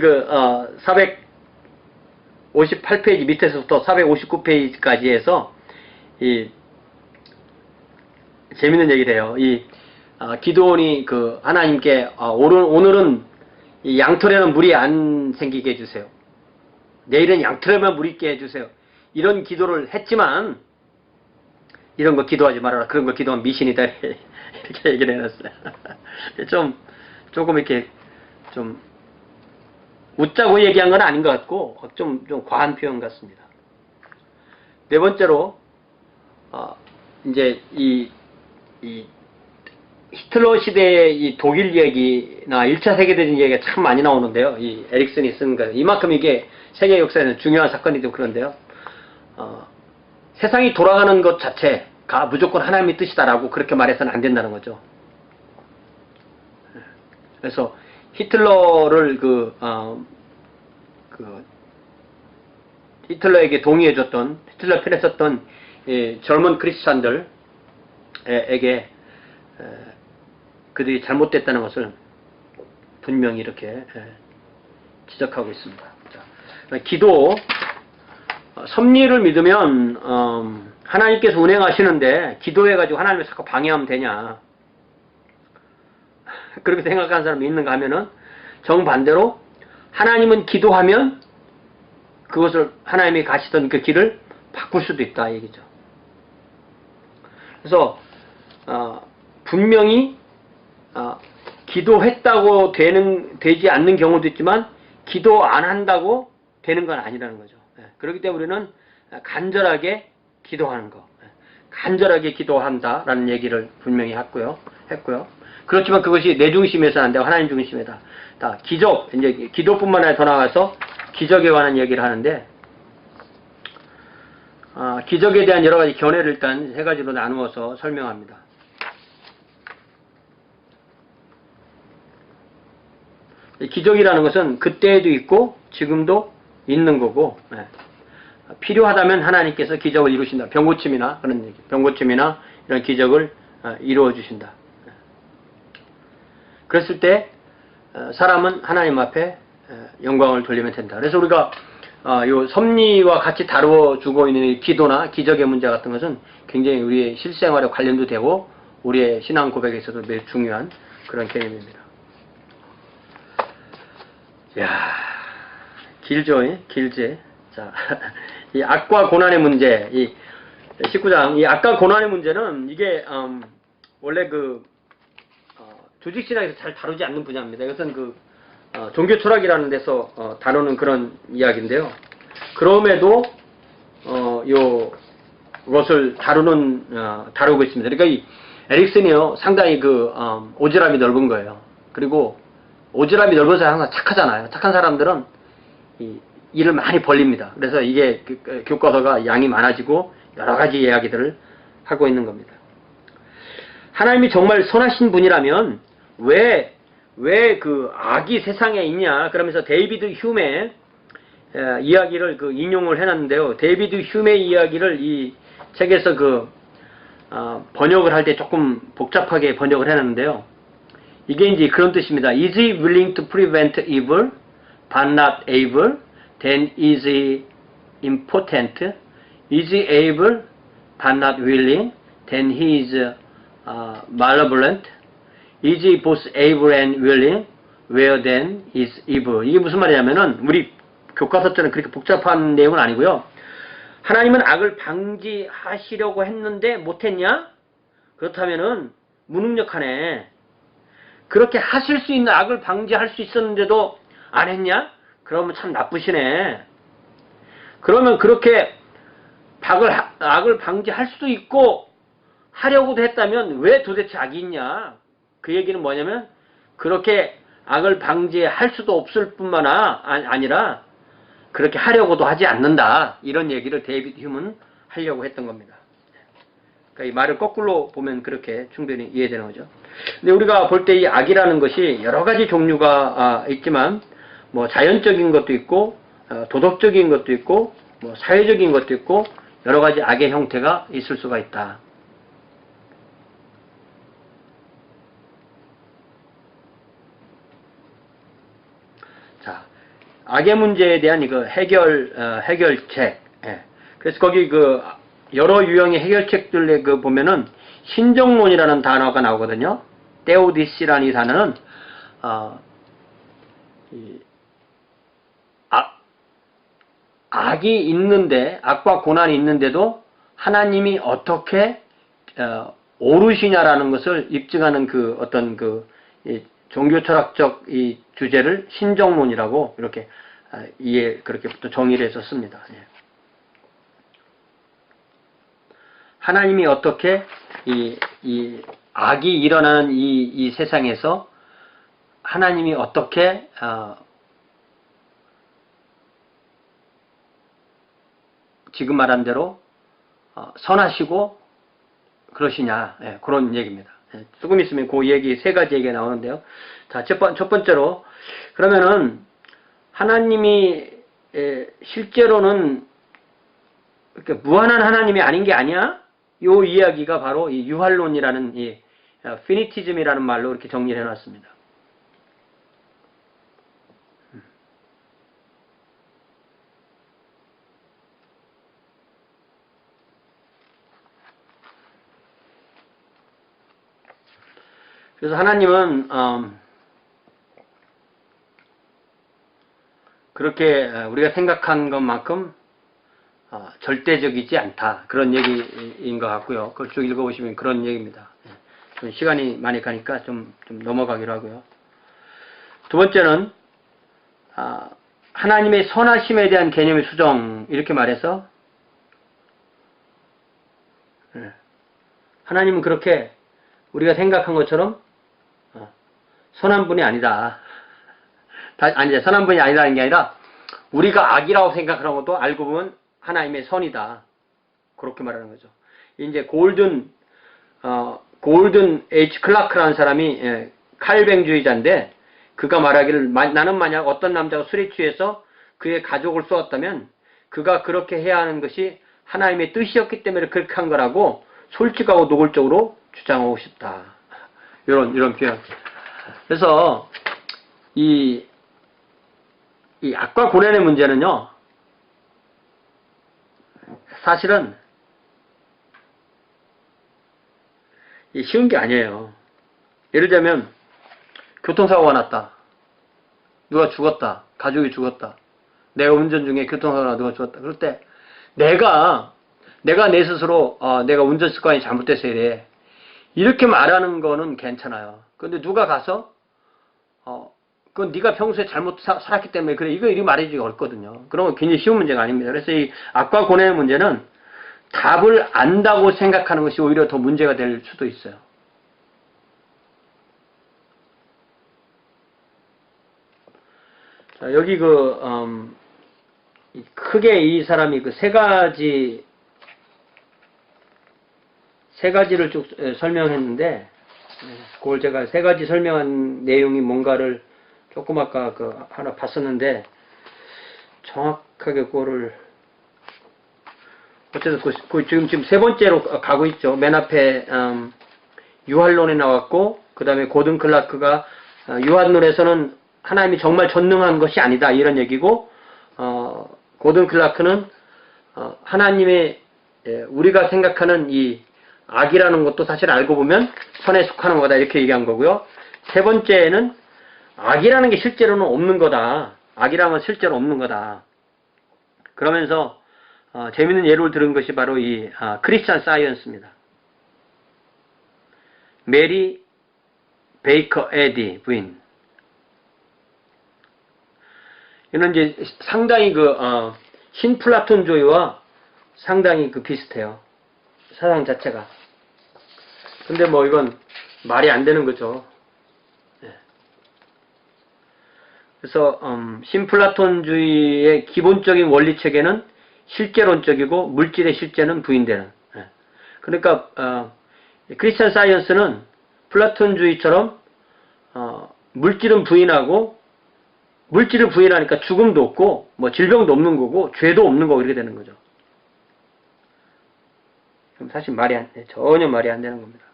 458페이지 밑에서부터 459페이지까지 해서 재밌는 얘기를 해요. 기드온이 하나님께 오늘은 이 양털에는 물이 안 생기게 해주세요. 내일은 양털에만 물이 있게 해주세요. 이런 기도를 했지만 이런 거 기도하지 말아라. 그런 거 기도하면 미신이다. 이렇게 얘기를 해놨어요. 조금 이렇게 좀 웃자고 얘기한 건 아닌 것 같고 좀 과한 표현 같습니다. 네 번째로 이제 이 히틀러 시대의 이 독일 얘기나 1차 세계대전 얘기가 참 많이 나오는데요. 이 에릭슨이 쓴 거. 이만큼 이게 세계 역사에는 중요한 사건이고 그런데요. 세상이 돌아가는 것 자체가 무조건 하나님의 뜻이다라고 그렇게 말해서는 안 된다는 거죠. 그래서 히틀러를 그 히틀러에게 동의해줬던, 히틀러 편에 섰던 젊은 크리스찬들에게 그들이 잘못됐다는 것을 분명히 이렇게 지적하고 있습니다. 자, 기도, 섭리를 믿으면 하나님께서 운행하시는데 기도해가지고 하나님을 자꾸 방해하면 되냐, 그렇게 생각하는 사람이 있는가 하면은 정반대로 하나님은 기도하면 그것을 하나님이 가시던 그 길을 바꿀 수도 있다 이 얘기죠. 그래서 분명히 기도했다고 되지 않는 경우도 있지만 기도 안 한다고 되는 건 아니라는 거죠. 그렇기 때문에 우리는 간절하게 기도하는 거, 간절하게 기도한다라는 얘기를 분명히 했고요. 그렇지만 그것이 내 중심에서는 안 되고 하나님 중심이다. 기적, 이제 기도뿐만 아니라 더 나아가서 기적에 관한 얘기를 하는데, 기적에 대한 여러 가지 견해를 일단 세 가지로 나누어서 설명합니다. 기적이라는 것은 그때에도 있고 지금도 있는 거고, 필요하다면 하나님께서 기적을 이루신다. 병고침이나 그런 얘기, 병고침이나 이런 기적을 이루어 주신다. 그랬을 때 사람은 하나님 앞에 영광을 돌리면 된다. 그래서 우리가 요 섭리와 같이 다루어 주고 있는 기도나 기적의 문제 같은 것은 굉장히 우리의 실생활에 관련도 되고 우리의 신앙 고백에서도 매우 중요한 그런 개념입니다. 야, 길죠? 길지? 자, 이 악과 고난의 문제, 이 19장, 이 악과 고난의 문제는 이게 원래 조직신학에서 잘 다루지 않는 분야입니다. 이것은 종교 철학이라는 데서 다루는 그런 이야기인데요. 그럼에도 이것을 다루고 있습니다. 그러니까 이 에릭슨이요, 상당히 오지랖이 넓은 거예요. 그리고 오지랖이 넓어서 항상 착하잖아요. 착한 사람들은 일을 많이 벌립니다. 그래서 이게 교과서가 양이 많아지고 여러 가지 이야기들을 하고 있는 겁니다. 하나님이 정말 선하신 분이라면 왜 악이 세상에 있냐? 그러면서 데이비드 휴메의 이야기를 인용을 해놨는데요. 데이비드 휴메의 이야기를 이 책에서 번역을 할 때 조금 복잡하게 번역을 해놨는데요. 이게 이제 그런 뜻입니다. Is he willing to prevent evil, but not able? Then is he impotent? Is he able, but not willing? Then he is malevolent? Is he both able and willing? Where then is evil? 이게 무슨 말이냐면은 우리 교과서처럼 그렇게 복잡한 내용은 아니고요. 하나님은 악을 방지하시려고 했는데 못했냐? 그렇다면은 무능력하네. 그렇게 하실 수 있는 악을 방지할 수 있었는데도 안 했냐? 그러면 참 나쁘시네. 그러면 그렇게 악을 방지할 수도 있고 하려고도 했다면 왜 도대체 악이 있냐? 그 얘기는 뭐냐면 그렇게 악을 방지할 수도 없을 뿐만 아니라 그렇게 하려고도 하지 않는다. 이런 얘기를 데이비드 휴먼은 하려고 했던 겁니다. 그러니까 이 말을 거꾸로 보면 그렇게 충분히 이해되는 거죠. 근데 우리가 볼 때 이 악이라는 것이 여러 가지 종류가 있지만 뭐 자연적인 것도 있고 도덕적인 것도 있고 뭐 사회적인 것도 있고 여러 가지 악의 형태가 있을 수가 있다. 자, 악의 문제에 대한 이거 해결책. 그래서 거기 여러 유형의 해결책들에 보면은 신정론이라는 단어가 나오거든요. 테오디시라는 이 단어는 악이 있는데, 악과 고난이 있는데도 하나님이 어떻게 옳으시냐라는 것을 입증하는 종교 철학적 이 주제를 신정론이라고 이렇게 그렇게 또 정의를 해서 씁니다. 하나님이 어떻게 이 악이 일어나는 이 세상에서 하나님이 어떻게 지금 말한 대로 선하시고 그러시냐, 그런 얘기입니다. 조금 있으면 그 얘기 세 가지 얘기가 나오는데요. 자, 첫 번째로 그러면은 하나님이 실제로는 이렇게 무한한 하나님이 아닌 게 아니야? 요 이야기가 바로 이 유활론이라는 이 피니티즘이라는 말로 이렇게 정리를 해놨습니다. 그래서 하나님은 그렇게 우리가 생각한 것만큼 절대적이지 않다. 그런 얘기인 것 같고요. 그걸 쭉 읽어보시면 그런 얘기입니다. 좀 시간이 많이 가니까 좀 넘어가기로 하고요. 두 번째는 하나님의 선하심에 대한 개념의 수정, 이렇게 말해서 하나님은 그렇게 우리가 생각한 것처럼 선한 분이 아니다. 아니, 선한 분이 아니라는 게 아니라 우리가 악이라고 생각하는 것도 알고 보면 하나님의 선이다. 그렇게 말하는 거죠. 이제 골든 H. 클라크라는 사람이 칼뱅주의자인데, 그가 말하기를 나는 만약 어떤 남자가 술에 취해서 그의 가족을 쏘았다면 그가 그렇게 해야 하는 것이 하나님의 뜻이었기 때문에 그렇게 한 거라고 솔직하고 노골적으로 주장하고 싶다. 이런 표현. 그래서 이 악과 고난의 문제는요, 사실은 쉬운 게 아니에요. 예를 들면 교통사고가 났다. 누가 죽었다. 가족이 죽었다. 내가 운전 중에 교통사고가 나서 누가 죽었다. 그럴 때 내가 내 스스로 내가 운전 습관이 잘못돼서 이래, 이렇게 말하는 거는 괜찮아요. 그런데 누가 가서 그건 네가 평소에 잘못 살았기 때문에 그래, 이거 이리 말해주기가 어렵거든요. 그런 건 굉장히 쉬운 문제가 아닙니다. 그래서 이 악과 고난의 문제는 답을 안다고 생각하는 것이 오히려 더 문제가 될 수도 있어요. 자, 여기 크게 이 사람이 그 세 가지를 쭉 설명했는데, 그걸 제가 세 가지 설명한 내용이 뭔가를 조금 아까 하나 봤었는데, 정확하게 그거를, 어쨌든 지금 세 번째로 가고 있죠. 맨 앞에, 유활론에 나왔고, 그 다음에 고든 클라크가, 유활론에서는 하나님이 정말 전능한 것이 아니다, 이런 얘기고, 고든 클라크는, 하나님의, 우리가 생각하는 이 악이라는 것도 사실 알고 보면 선에 속하는 거다, 이렇게 얘기한 거고요. 세 번째는 악이라는 게 실제로는 없는 거다. 악이라는 건 실제로 없는 거다. 그러면서 재밌는 예를 들은 것이 바로 이 크리스찬 사이언스입니다. 메리 베이커 에디 부인. 이는 이제 상당히 신플라톤주의와 상당히 비슷해요. 사상 자체가. 근데 뭐 이건 말이 안 되는 거죠. 그래서 신플라톤주의의 기본적인 원리 체계는 실제론적이고 물질의 실제는 부인되는. 그러니까 크리스찬 사이언스는 플라톤주의처럼 물질은 부인하고, 물질을 부인하니까 죽음도 없고 뭐 질병도 없는 거고 죄도 없는 거고 이렇게 되는 거죠. 그럼 사실 전혀 말이 안 되는 겁니다.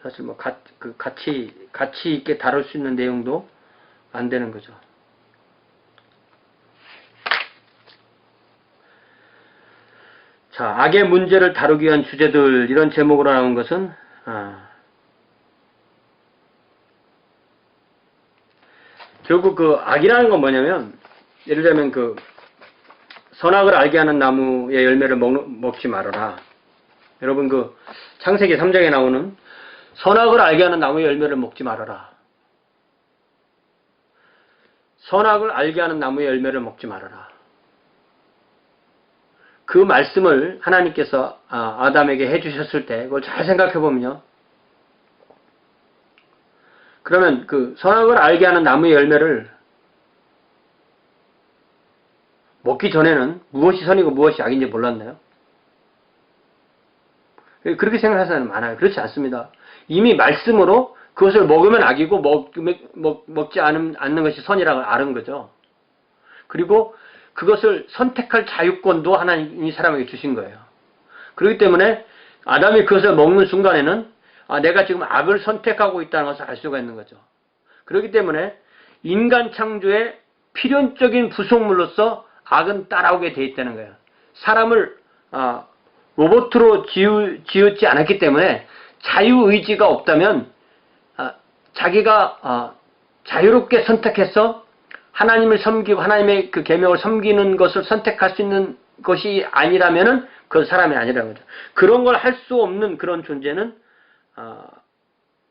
사실 뭐 가치 있게 다룰 수 있는 내용도 안 되는 거죠. 자, 악의 문제를 다루기 위한 주제들, 이런 제목으로 나온 것은 결국 악이라는 건 뭐냐면, 예를 들면 선악을 알게 하는 나무의 열매를 먹지 말아라. 여러분 창세기 3장에 나오는 선악을 알게 하는 나무의 열매를 먹지 말아라. 선악을 알게 하는 나무의 열매를 먹지 말아라. 그 말씀을 하나님께서 아담에게 해주셨을 때 그걸 잘 생각해 보면요, 그러면 선악을 알게 하는 나무의 열매를 먹기 전에는 무엇이 선이고 무엇이 악인지 몰랐나요? 그렇게 생각하는 사람은 많아요. 그렇지 않습니다. 이미 말씀으로 그것을 먹으면 악이고 먹지 않는 것이 선이라고 아는 거죠. 그리고 그것을 선택할 자유권도 하나님이 사람에게 주신 거예요. 그렇기 때문에 아담이 그것을 먹는 순간에는 내가 지금 악을 선택하고 있다는 것을 알 수가 있는 거죠. 그렇기 때문에 인간 창조의 필연적인 구성물로서 악은 따라오게 돼 있다는 거예요. 사람을 로봇으로 지었지 않았기 때문에 자유의지가 없다면 자기가 자유롭게 선택해서 하나님을 섬기고 하나님의 그 계명을 섬기는 것을 선택할 수 있는 것이 아니라면은 그건 사람이 아니라는 거죠. 그런 걸 할 수 없는 그런 존재는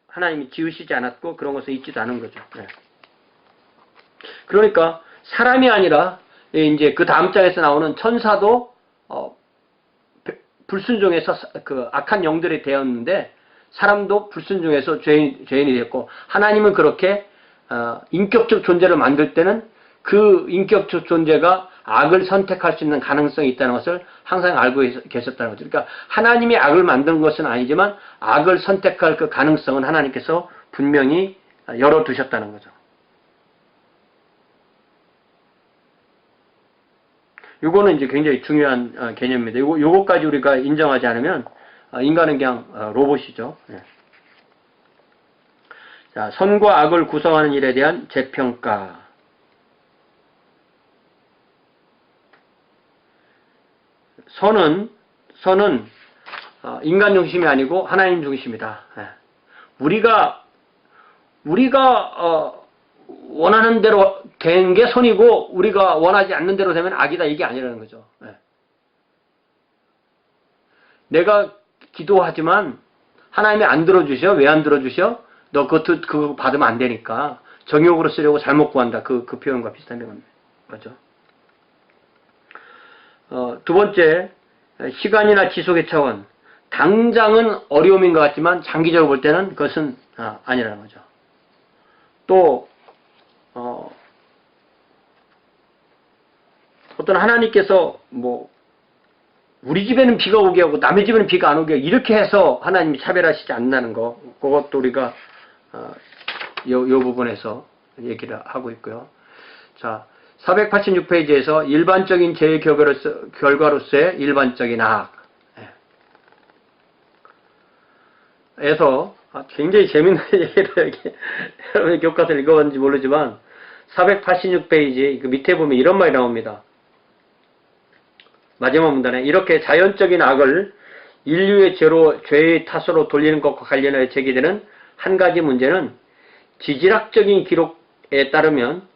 하나님이 지으시지 않았고 그런 것을 있지도 않은 거죠. 네. 그러니까 사람이 아니라 이제 그 다음 장에서 나오는 천사도 불순종해서 그 악한 영들이 되었는데 사람도 불순종해서 죄인이 됐고 하나님은 그렇게 인격적 존재를 만들 때는 그 인격적 존재가 악을 선택할 수 있는 가능성이 있다는 것을 항상 알고 계셨다는 거죠. 그러니까 하나님이 악을 만든 것은 아니지만 악을 선택할 그 가능성은 하나님께서 분명히 열어두셨다는 거죠. 이거는 이제 굉장히 중요한 개념입니다. 요거까지 우리가 인정하지 않으면 인간은 그냥 로봇이죠. 네. 자, 선과 악을 구성하는 일에 대한 재평가. 선은 인간 중심이 아니고 하나님 중심이다. 네. 우리가 원하는 대로 된 게 선이고 우리가 원하지 않는 대로 되면 악이다, 이게 아니라는 거죠. 네. 내가 기도하지만 하나님이 안 들어주셔. 왜 안 들어주셔? 너 그거 받으면 안 되니까 정욕으로 쓰려고 잘못 구한다. 그 표현과 비슷한 거죠. 두 번째, 시간이나 지속의 차원. 당장은 어려움인 것 같지만 장기적으로 볼 때는 그것은 아니라는 거죠. 또 어떤 하나님께서 우리 집에는 비가 오게 하고 남의 집에는 비가 안 오게 하고 이렇게 해서 하나님이 차별하시지 않는다는 거, 그것도 우리가 요 부분에서 얘기를 하고 있고요. 자, 486페이지에서 일반적인 죄의 결과로서의 일반적인 악 에서 굉장히 재밌는 얘기를 여러분이 교과서를 읽어봤는지 모르지만 486페이지 그 밑에 보면 이런 말이 나옵니다. 마지막 문단에 이렇게 자연적인 악을 인류의 죄의 탓으로 돌리는 것과 관련하여 제기되는 한 가지 문제는 지질학적인 기록에 따르면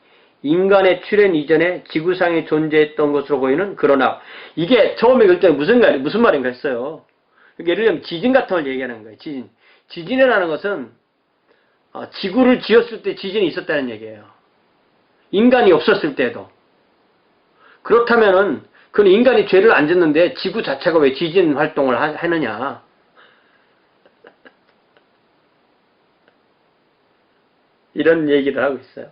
인간의 출현 이전에 지구상에 존재했던 것으로 보이는 그런 악. 이게 처음에 읽을 때 무슨 말인가 했어요. 예를 들면 지진 같은 걸 얘기하는 거예요. 지진이라는 것은 지구를 지었을 때 지진이 있었다는 얘기예요. 인간이 없었을 때도. 그렇다면은 그건 인간이 죄를 안 짓는데 지구 자체가 왜 지진 활동을 하느냐. 이런 얘기를 하고 있어요.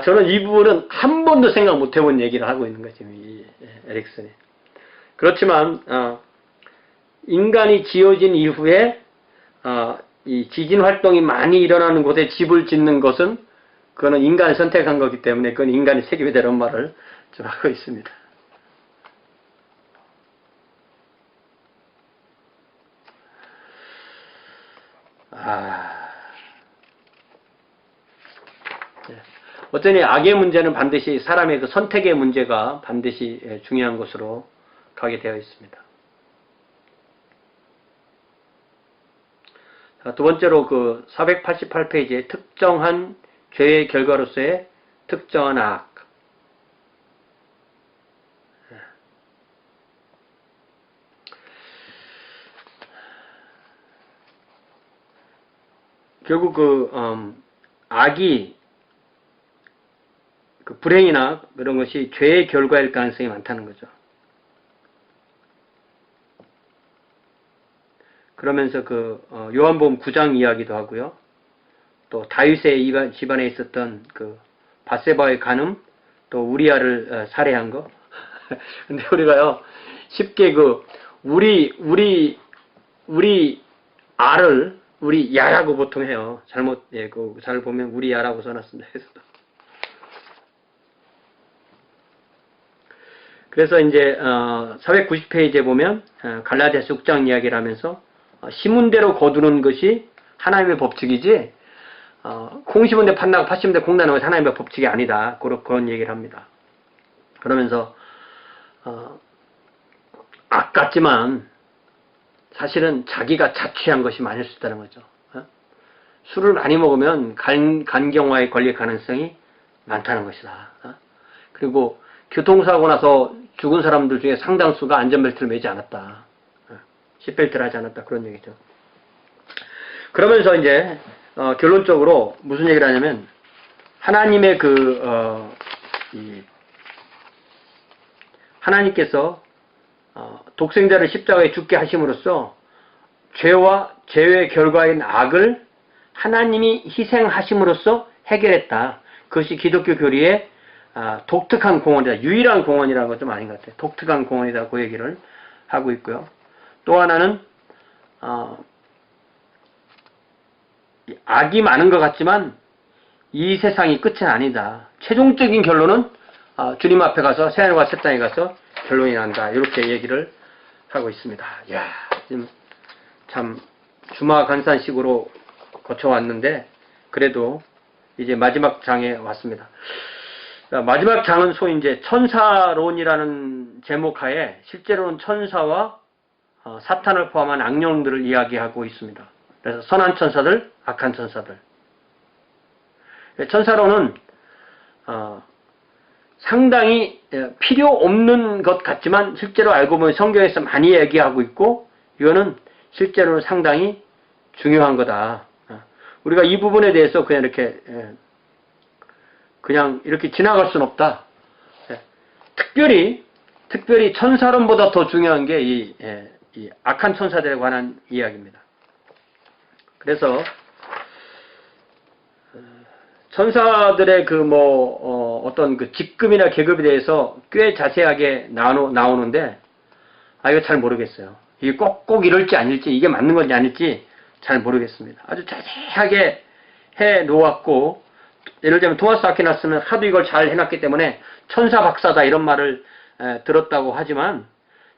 저는 이 부분은 한 번도 생각 못 해본 얘기를 하고 있는 거죠. 이 에릭슨이. 그렇지만 인간이 지어진 이후에 이 지진 활동이 많이 일어나는 곳에 집을 짓는 것은 그거는 인간이 선택한 거기 때문에 그건 인간이 책임이 되는 말을 좀 하고 있습니다. 어쩌니 악의 문제는 반드시 사람의 그 선택의 문제가 반드시 중요한 것으로 가게 되어 있습니다. 자, 두 번째로 그 488페이지에 특정한 죄의 결과로서의 특정한 악. 결국 악이 그 불행이나 그런 것이 죄의 결과일 가능성이 많다는 거죠. 그러면서 요한복음 9장 이야기도 하고요. 또 다윗의 집안에 있었던 그 밧세바의 간음, 또 우리아를 살해한 거. 근데 우리가요 쉽게 우리 아를 우리 야라고 보통 해요. 잘 보면 우리 야라고 써놨습니다. 그래서 이제 490페이지에 보면 갈라디아서 6장 이야기를 하면서 심은대로 거두는 것이 하나님의 법칙이지 콩 심은 데 팥나고 팥 심은 데 콩 나는 것이 하나님의 법칙이 아니다. 그런 얘기를 합니다. 그러면서 아깝지만 사실은 자기가 자취한 것이 많을 수 있다는 거죠. 술을 많이 먹으면 간경화에 걸릴 가능성이 많다는 것이다. 그리고 교통사고 나서 죽은 사람들 중에 상당수가 안전벨트를 매지 않았다. 시트벨트를 하지 않았다. 그런 얘기죠. 그러면서 이제 결론적으로 무슨 얘기를 하냐면 하나님의 하나님께서 독생자를 십자가에 죽게 하심으로써 죄와 죄의 결과인 악을 하나님이 희생하심으로써 해결했다. 그것이 기독교 교리의 독특한 공헌이다. 유일한 공헌이라는 건 좀 아닌 것 같아요. 독특한 공헌이다. 그 얘기를 하고 있고요. 또 하나는 악이 많은 것 같지만 이 세상이 끝은 아니다. 최종적인 결론은 주님 앞에 가서 새하늘과 새 땅에 가서 결론이 난다. 이렇게 얘기를 하고 있습니다. 이야, 지금 참 주마간산식으로 거쳐왔는데 그래도 이제 마지막 장에 왔습니다. 마지막 장은 소위 이제 천사론이라는 제목하에 실제로는 천사와 사탄을 포함한 악령들을 이야기하고 있습니다. 그래서 선한 천사들, 악한 천사들. 천사론은 상당히 필요 없는 것 같지만 실제로 알고 보면 성경에서 많이 얘기하고 있고 이거는 실제로는 상당히 중요한 거다. 우리가 이 부분에 대해서 그냥 이렇게 지나갈 수는 없다. 특별히 천사론보다 더 중요한 게 이 악한 천사들에 관한 이야기입니다. 그래서 천사들의 어떤 직급이나 계급에 대해서 꽤 자세하게 나오는데 이거 잘 모르겠어요. 이게 꼭 이럴지 아닐지 이게 맞는 건지 아닐지 잘 모르겠습니다. 아주 자세하게 해 놓았고 예를 들면 토마스 아퀴나스는 하도 이걸 잘 해놨기 때문에 천사 박사다 이런 말을 들었다고 하지만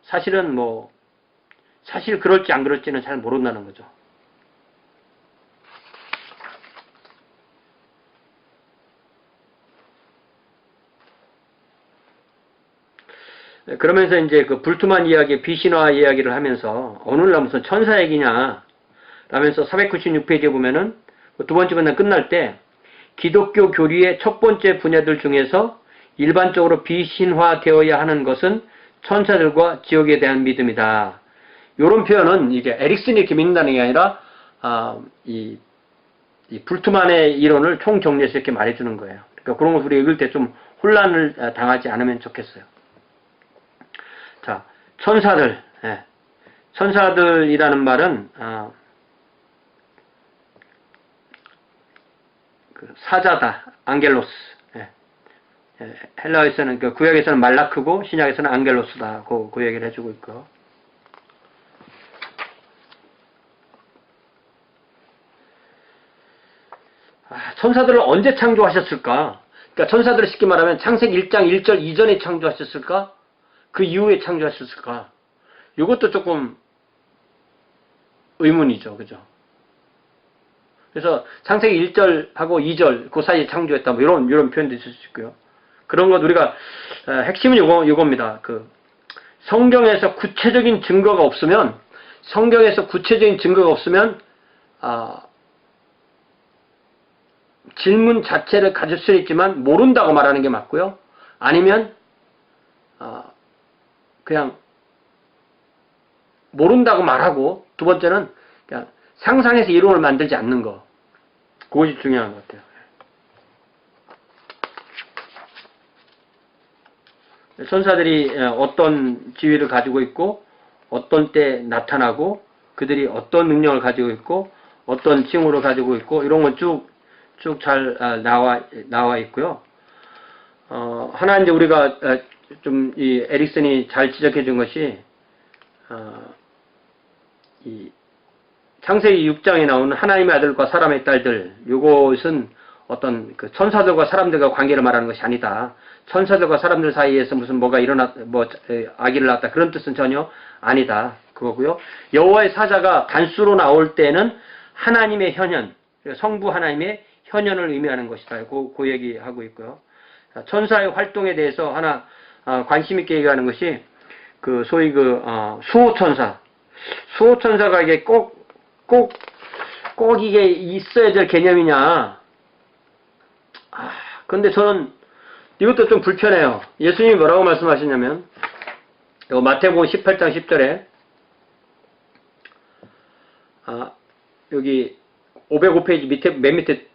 사실은 사실 그럴지 안 그럴지는 잘 모른다는 거죠. 그러면서 이제 그 불투만 이야기, 비신화 이야기를 하면서 오늘날 무슨 천사 얘기냐 라면서 496페이지에 보면은 두 번째 문단 끝날 때 기독교 교리의 첫 번째 분야들 중에서 일반적으로 비신화되어야 하는 것은 천사들과 지옥에 대한 믿음이다. 이런 표현은 이게 에릭슨이 이렇게 믿는다는 게 아니라 이 불투만의 이론을 총정리해서 이렇게 말해주는 거예요. 그러니까 그런 걸 우리가 읽을 때 좀 혼란을 당하지 않으면 좋겠어요. 자, 천사들. 천사들이라는 말은 사자다, 안겔로스. 헬라어에서는 구약에서는 말라크고 신약에서는 안겔로스다. 그 얘기를 해주고 있고. 천사들을 언제 창조하셨을까? 그러니까 천사들을 쉽게 말하면 창세기 1장 1절 이전에 창조하셨을까? 그 이후에 창조하셨을까? 이것도 조금 의문이죠. 그죠? 그래서 창세기 1절하고 2절 그 사이에 창조했다. 이런 표현도 있을 수 있고요. 그런 것 우리가 핵심은 요겁니다. 성경에서 구체적인 증거가 없으면 질문 자체를 가질 수는 있지만 모른다고 말하는 게 맞고요. 아니면 그냥 모른다고 말하고 두 번째는 그냥 상상해서 이론을 만들지 않는 거. 그것이 중요한 것 같아요. 천사들이 어떤 지위를 가지고 있고 어떤 때 나타나고 그들이 어떤 능력을 가지고 있고 어떤 칭호를 가지고 있고 이런 건 쭉 잘 나와 있고요. 하나 이제 우리가 좀 이 에릭슨이 잘 지적해 준 것이 이 창세기 6장에 나오는 하나님의 아들과 사람의 딸들, 요것은 어떤 그 천사들과 사람들과 관계를 말하는 것이 아니다. 천사들과 사람들 사이에서 무슨 뭐가 아기를 낳았다 그런 뜻은 전혀 아니다. 그거고요. 여호와의 사자가 단수로 나올 때는 하나님의 현현, 성부 하나님의 현현을 의미하는 것이다. 그 얘기하고 있고요. 천사의 활동에 대해서 하나 관심 있게 얘기하는 것이 그 소위 수호천사. 수호천사가 이게 꼭 이게 있어야 될 개념이냐. 근데 저는 이것도 좀 불편해요. 예수님이 뭐라고 말씀하시냐면, 마태복음 18장 10절에, 여기 505페이지 맨 밑에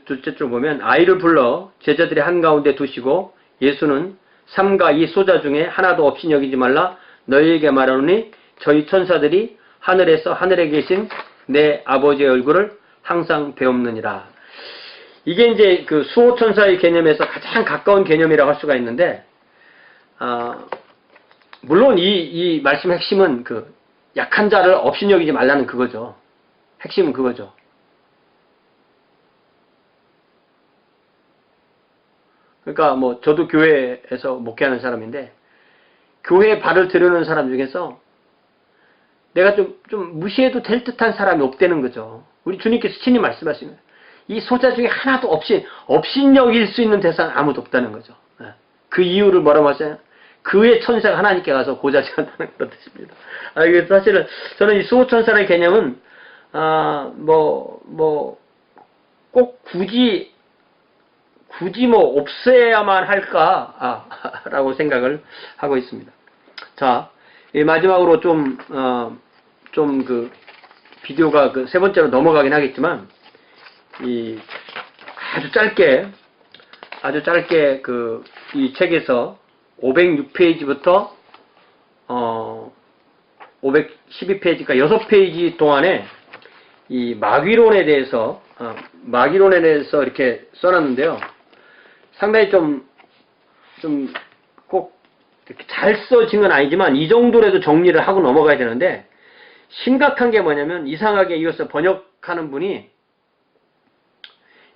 둘째 줄 보면, 아이를 불러 제자들의 한가운데 두시고, 예수는 삼가 이 소자 중에 하나도 없이 여기지 말라 너희에게 말하노니 저희 천사들이 하늘에서 하늘에 계신 내 아버지의 얼굴을 항상 배움느니라. 이게 이제 그 수호천사의 개념에서 가장 가까운 개념이라고 할 수가 있는데, 물론 이 말씀의 핵심은 그 약한 자를 없이 여기지 말라는 그거죠. 핵심은 그거죠. 그러니까 뭐 저도 교회에서 목회하는 사람인데, 교회에 발을 들여놓은 사람 중에서 내가 좀 무시해도 될 듯한 사람이 없다는 거죠. 우리 주님께서 친히 말씀하시는 이 소자 중에 하나도 없이 여길 수 있는 대상은 아무도 없다는 거죠. 그 이유를 뭐라고 하잖아요. 그의 천사가 하나님께 가서 고자지 않다는 그런 뜻입니다. 이게 사실은 저는 이 수호천사의 개념은 꼭 굳이 뭐 없애야만 할까라고 생각을 하고 있습니다. 자, 마지막으로 좀 그 비디오가 그 세 번째로 넘어가긴 하겠지만, 아주 짧게 그 이 책에서 506페이지부터 512페이지까지 6페이지 동안에 이 마귀론에 대해서 이렇게 써놨는데요. 상당히 좀 꼭 이렇게 잘 써진 건 아니지만 이 정도라도 정리를 하고 넘어가야 되는데, 심각한 게 뭐냐면 이상하게 이것을 번역하는 분이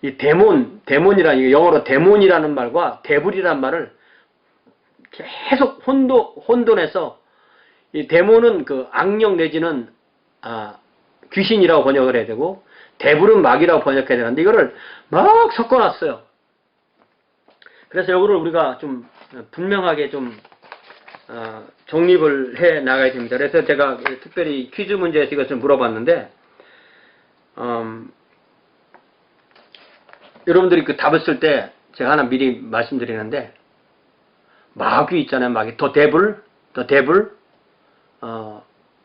이 데몬이라는, 영어로 데몬이라는 말과 데블이라는 말을 계속 혼돈해서, 이 데몬은 그 악령 내지는 귀신이라고 번역을 해야 되고, 데블은 마귀라고 번역해야 되는데 이거를 막 섞어놨어요. 그래서 이거를 우리가 좀 분명하게 좀 정립을 해 나가야 됩니다. 그래서 제가 특별히 퀴즈 문제에서 이것을 물어봤는데, 여러분들이 그 답을 쓸 때 제가 하나 미리 말씀드리는데, 마귀 있잖아요. 마귀. 더 데블,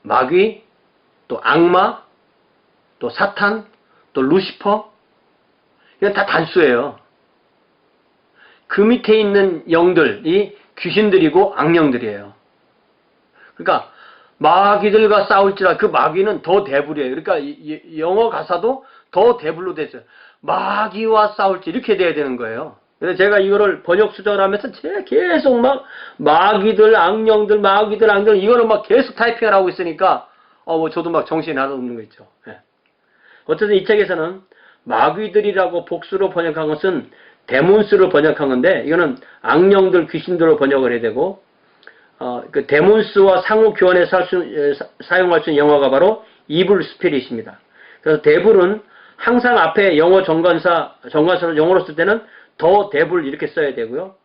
마귀, 또 악마, 또 사탄, 또 루시퍼. 이건 다 단수예요. 그 밑에 있는 영들이 귀신들이고 악령들이에요. 그러니까 마귀들과 싸울지라, 그 마귀는 더 데블이에요. 그러니까 영어 가사도 더 데블로 됐어요. 마귀와 싸울지 이렇게 돼야 되는 거예요. 그래서 제가 이거를 번역 수정을 하면서 제가 계속 막 마귀들, 악령들 이거를 막 계속 타이핑을 하고 있으니까 저도 막 정신이 하나도 없는 거 있죠. 예. 어쨌든 이 책에서는 마귀들이라고 복수로 번역한 것은 데몬스로 번역한 건데, 이거는 악령들, 귀신들로 번역을 해야 되고, 그 데몬스와 상호 교환해서 사용할 수 있는 영어가 바로 이블 스피릿입니다. 그래서 데블은 항상 앞에 영어 정관사로 영어로 쓸 때는 더 데블 이렇게 써야 되고요.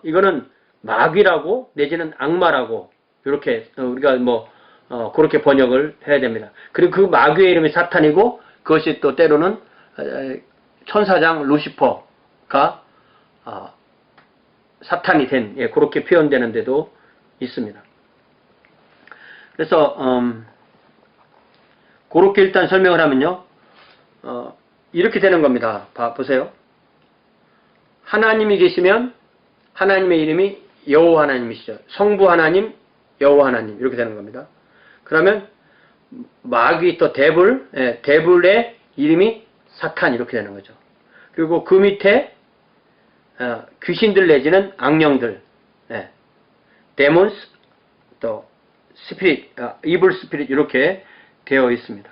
이거는 마귀라고 내지는 악마라고 이렇게 우리가 그렇게 번역을 해야 됩니다. 그리고 그 마귀의 이름이 사탄이고, 그것이 또 때로는 천사장 루시퍼가 사탄이 된, 그렇게 표현되는 데도 있습니다. 그래서 그렇게 일단 설명을 하면요, 이렇게 되는 겁니다. 보세요. 하나님이 계시면 하나님의 이름이 여호와 하나님이시죠. 성부 하나님, 여호와 하나님 이렇게 되는 겁니다. 그러면 마귀 또 데블의 이름이 사탄 이렇게 되는 거죠. 그리고 그 밑에 귀신들 내지는 악령들, 데몬스, 또 스피릿, 이블 스피릿 이렇게 되어 있습니다.